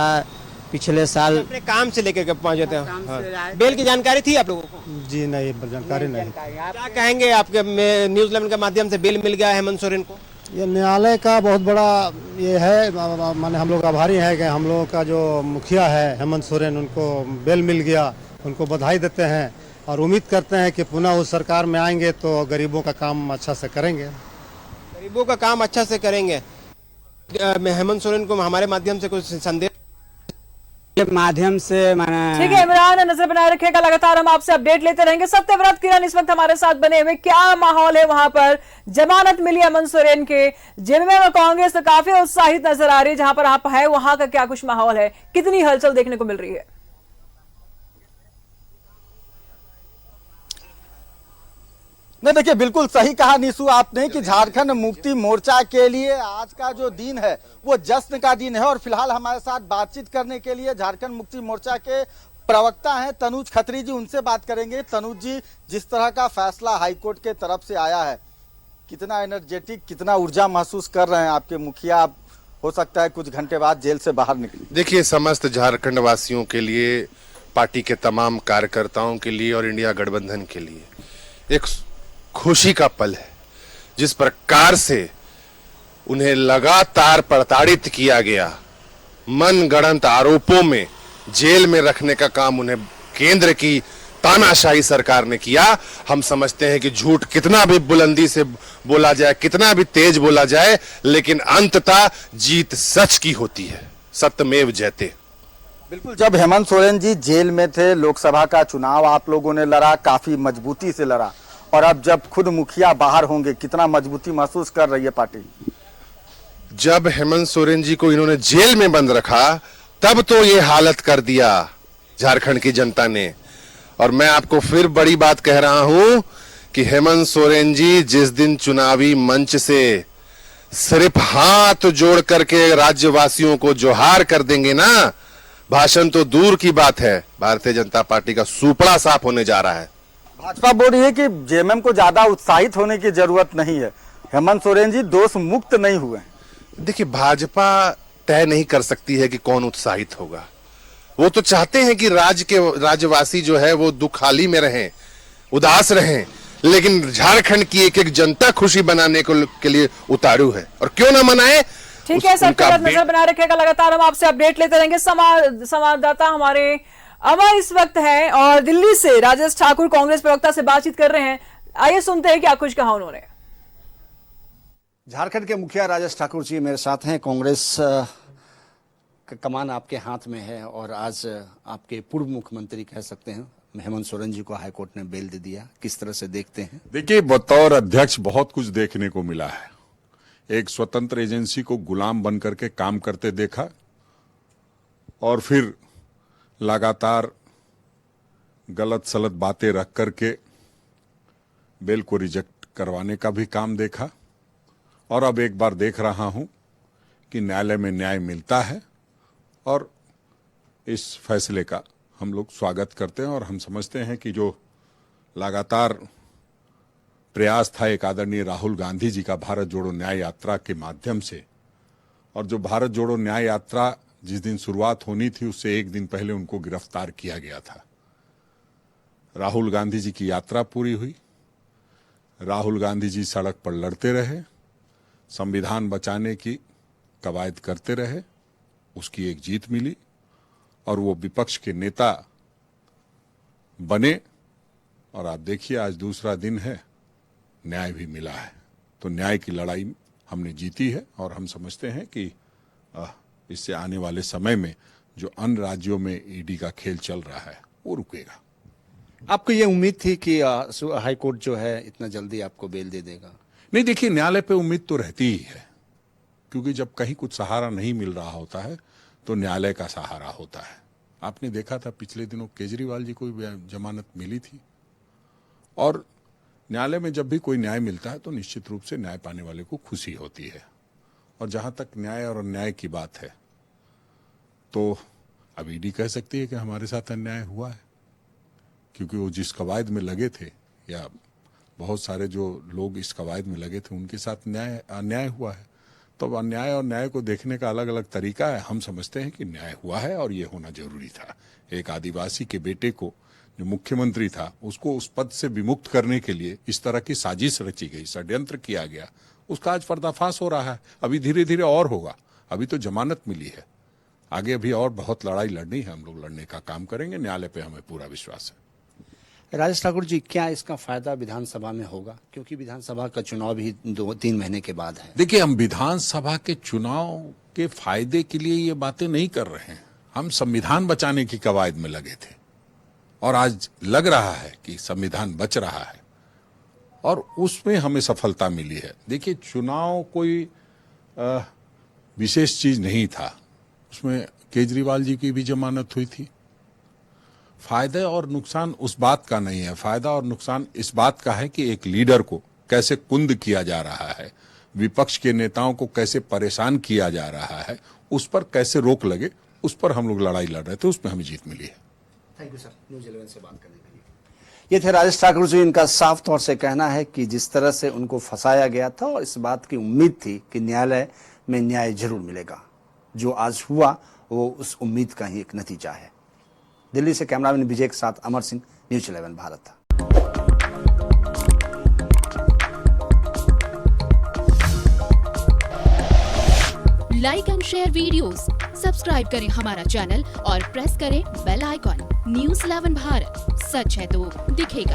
पिछले साल। अपने काम से लेकर के पहुंचे थे। हाँ। बेल की जानकारी थी आप लोगों को? जी नहीं, जानकारी नहीं। क्या कहेंगे, आपके न्यूज 11 के माध्यम से बेल मिल गया है हेमंत सोरेन को? ये न्यायालय का बहुत बड़ा ये है, माने हम लोग आभारी हैं कि हम लोगों का जो मुखिया है हेमंत सोरेन, उनको बेल मिल गया, उनको बधाई देते हैं और उम्मीद करते हैं कि पुनः उस सरकार में आएंगे तो गरीबों का काम अच्छा से करेंगे। गरीबों का काम अच्छा से करेंगे। हेमंत सोरेन को हमारे माध्यम से कुछ संदेश माध्यम से ठीक है इमरान, नजर बनाए रखिएगा, लगातार हम आपसे अपडेट लेते रहेंगे। सत्यव्रत किरण इस वक्त हमारे साथ बने हुए, क्या माहौल है वहां पर? जमानत मिली हेमंत सोरेन के, जेएमएम और कांग्रेस तो काफी उत्साहित नजर आ रही है। जहां पर आप है वहां का क्या कुछ माहौल है, कितनी हलचल देखने को मिल रही है? नहीं, देखिए बिल्कुल सही कहा निशु आपने कि झारखंड मुक्ति मोर्चा के लिए आज का जो दिन है वो जश्न का दिन है। और फिलहाल हमारे साथ बातचीत करने के लिए झारखंड मुक्ति मोर्चा के प्रवक्ता हैं तनुज खत्री जी, उनसे बात करेंगे। तनुज जी, जिस तरह का फैसला हाईकोर्ट के तरफ से आया है, कितना एनर्जेटिक, कितना ऊर्जा महसूस कर रहे हैं आपके मुखिया? आप हो सकता है कुछ घंटे बाद जेल से बाहर निकले। देखिए, समस्त झारखंड वासियों के लिए, पार्टी के तमाम कार्यकर्ताओं के लिए और इंडिया गठबंधन के लिए एक खुशी का पल है। जिस प्रकार से उन्हें लगातार प्रताड़ित किया गया, मनगढ़ंत आरोपों में जेल में रखने का काम उन्हें केंद्र की तानाशाही सरकार ने किया। हम समझते हैं कि झूठ कितना भी बुलंदी से बोला जाए, कितना भी तेज बोला जाए, लेकिन अंततः जीत सच की होती है। सत्यमेव जयते। बिल्कुल, जब हेमंत सोरेन जी जेल में थे, लोकसभा का चुनाव आप लोगों ने लड़ा, काफी मजबूती से लड़ा, और अब जब खुद मुखिया बाहर होंगे, कितना मजबूती महसूस कर रही है पार्टी? जब हेमंत सोरेन जी को इन्होंने जेल में बंद रखा, तब तो ये हालत कर दिया झारखंड की जनता ने। और मैं आपको फिर बड़ी बात कह रहा हूं कि हेमंत सोरेन जी जिस दिन चुनावी मंच से सिर्फ हाथ जोड़ करके राज्यवासियों को जोहार कर देंगे ना, भाषण तो दूर की बात है, भारतीय जनता पार्टी का सुपड़ा साफ होने जा रहा है। भाजपा बोल रही है कि जेएमएम को ज्यादा उत्साहित होने की जरूरत नहीं है, हेमंत सोरेन जी दोष मुक्त नहीं हुए। देखिए, भाजपा तय नहीं कर सकती है कि कौन उत्साहित होगा। वो तो चाहते हैं कि राज्यवासी जो है वो दुखाली में रहें, उदास रहें, लेकिन झारखंड की एक एक जनता खुशी बनाने के लिए उतारू है, और क्यों ना मनाए। ठीक है सर, नजर बनाए रखेगा, लगातार हम आपसे अपडेट लेते रहेंगे। संवाददाता हमारे अमर इस वक्त है और दिल्ली से राजेश ठाकुर कांग्रेस प्रवक्ता से बातचीत कर रहे हैं। आइए सुनते हैं क्या कुछ कहा उन्होंने। झारखंड के मुखिया राजेश ठाकुर जी मेरे साथ हैं। कांग्रेस का कमान आपके हाथ में है और आज आपके पूर्व मुख्यमंत्री कह सकते हैं हेमंत सोरेन जी को हाईकोर्ट ने बेल दे दिया, किस तरह से देखते हैं? देखिए, बतौर अध्यक्ष बहुत कुछ देखने को मिला है। एक स्वतंत्र एजेंसी को गुलाम बन करके काम करते देखा और फिर लगातार गलत सलत बातें रख करके बेल को रिजेक्ट करवाने का भी काम देखा, और अब एक बार देख रहा हूं कि न्यायालय में न्याय मिलता है और इस फैसले का हम लोग स्वागत करते हैं। और हम समझते हैं कि जो लगातार प्रयास था एक आदरणीय राहुल गांधी जी का भारत जोड़ो न्याय यात्रा के माध्यम से, और जो भारत जोड़ो न्याय यात्रा जिस दिन शुरुआत होनी थी उससे एक दिन पहले उनको गिरफ्तार किया गया था। राहुल गांधी जी की यात्रा पूरी हुई, राहुल गांधी जी सड़क पर लड़ते रहे, संविधान बचाने की कवायद करते रहे, उसकी एक जीत मिली और वो विपक्ष के नेता बने। और आप देखिए आज दूसरा दिन है, न्याय भी मिला है। तो न्याय की लड़ाई हमने जीती है और हम समझते हैं कि इससे आने वाले समय में जो अन्य राज्यों में ईडी का खेल चल रहा है वो रुकेगा। आपको ये उम्मीद थी कि हाई कोर्ट जो है इतना जल्दी आपको बेल दे देगा? नहीं, देखिए न्यायालय पे उम्मीद तो रहती ही है, क्योंकि जब कहीं कुछ सहारा नहीं मिल रहा होता है तो न्यायालय का सहारा होता है। आपने देखा था पिछले दिनों केजरीवाल जी को जमानत मिली थी, और न्यायालय में जब भी कोई न्याय मिलता है तो निश्चित रूप से न्याय पाने वाले को खुशी होती है। और जहां तक न्याय और अन्याय की बात है तो अब ईडी कह सकती है कि हमारे साथ अन्याय हुआ है, क्योंकि वो जिस कवायद में लगे थे या बहुत सारे जो लोग इस कवायद में लगे थे उनके साथ अन्याय हुआ है। तो अब अन्याय और न्याय को देखने का अलग अलग तरीका है। हम समझते हैं कि न्याय हुआ है और ये होना जरूरी था। एक आदिवासी के बेटे को जो मुख्यमंत्री था उसको उस पद से विमुक्त करने के लिए इस तरह की साजिश रची गई, षड्यंत्र किया गया, उसका आज पर्दाफाश हो रहा है। अभी धीरे धीरे और होगा। अभी तो जमानत मिली है, आगे अभी और बहुत लड़ाई लड़नी है। हम लोग लड़ने का काम करेंगे, न्यायालय पे हमें पूरा विश्वास है। राजेश ठाकुर जी, क्या इसका फायदा विधानसभा में होगा, क्योंकि विधानसभा का चुनाव भी 2-3 महीने के बाद है? देखिए, हम विधानसभा के चुनाव के फायदे के लिए ये बातें नहीं कर रहे हैं। हम संविधान बचाने की कवायद में लगे थे और आज लग रहा है कि संविधान बच रहा है और उसमें हमें सफलता मिली है। देखिए, चुनाव कोई विशेष चीज नहीं था, उसमें केजरीवाल जी की भी जमानत हुई थी। फायदा और नुकसान उस बात का नहीं है, फायदा और नुकसान इस बात का है कि एक लीडर को कैसे कुंद किया जा रहा है, विपक्ष के नेताओं को कैसे परेशान किया जा रहा है, उस पर कैसे रोक लगे, उस पर हम लोग लड़ाई लड़ रहे थे, उसमें हमें जीत मिली है। थैंक यू सर, न्यूज़ 11 से बात करने के लिए। ये थे राजेश ठाकुर जी। इनका साफ तौर से कहना है कि जिस तरह से उनको फंसाया गया था और इस बात की उम्मीद थी कि न्यायालय में न्याय जरूर मिलेगा, जो आज हुआ वो उस उम्मीद का ही एक नतीजा है। दिल्ली से कैमरामैन विजय के साथ Amar Singh, news 11 Bharat. Like and share videos, subscribe करें हमारा चैनल और प्रेस करें बेल आइकॉन। न्यूज़ 11 भारत, सच है तो दिखेगा।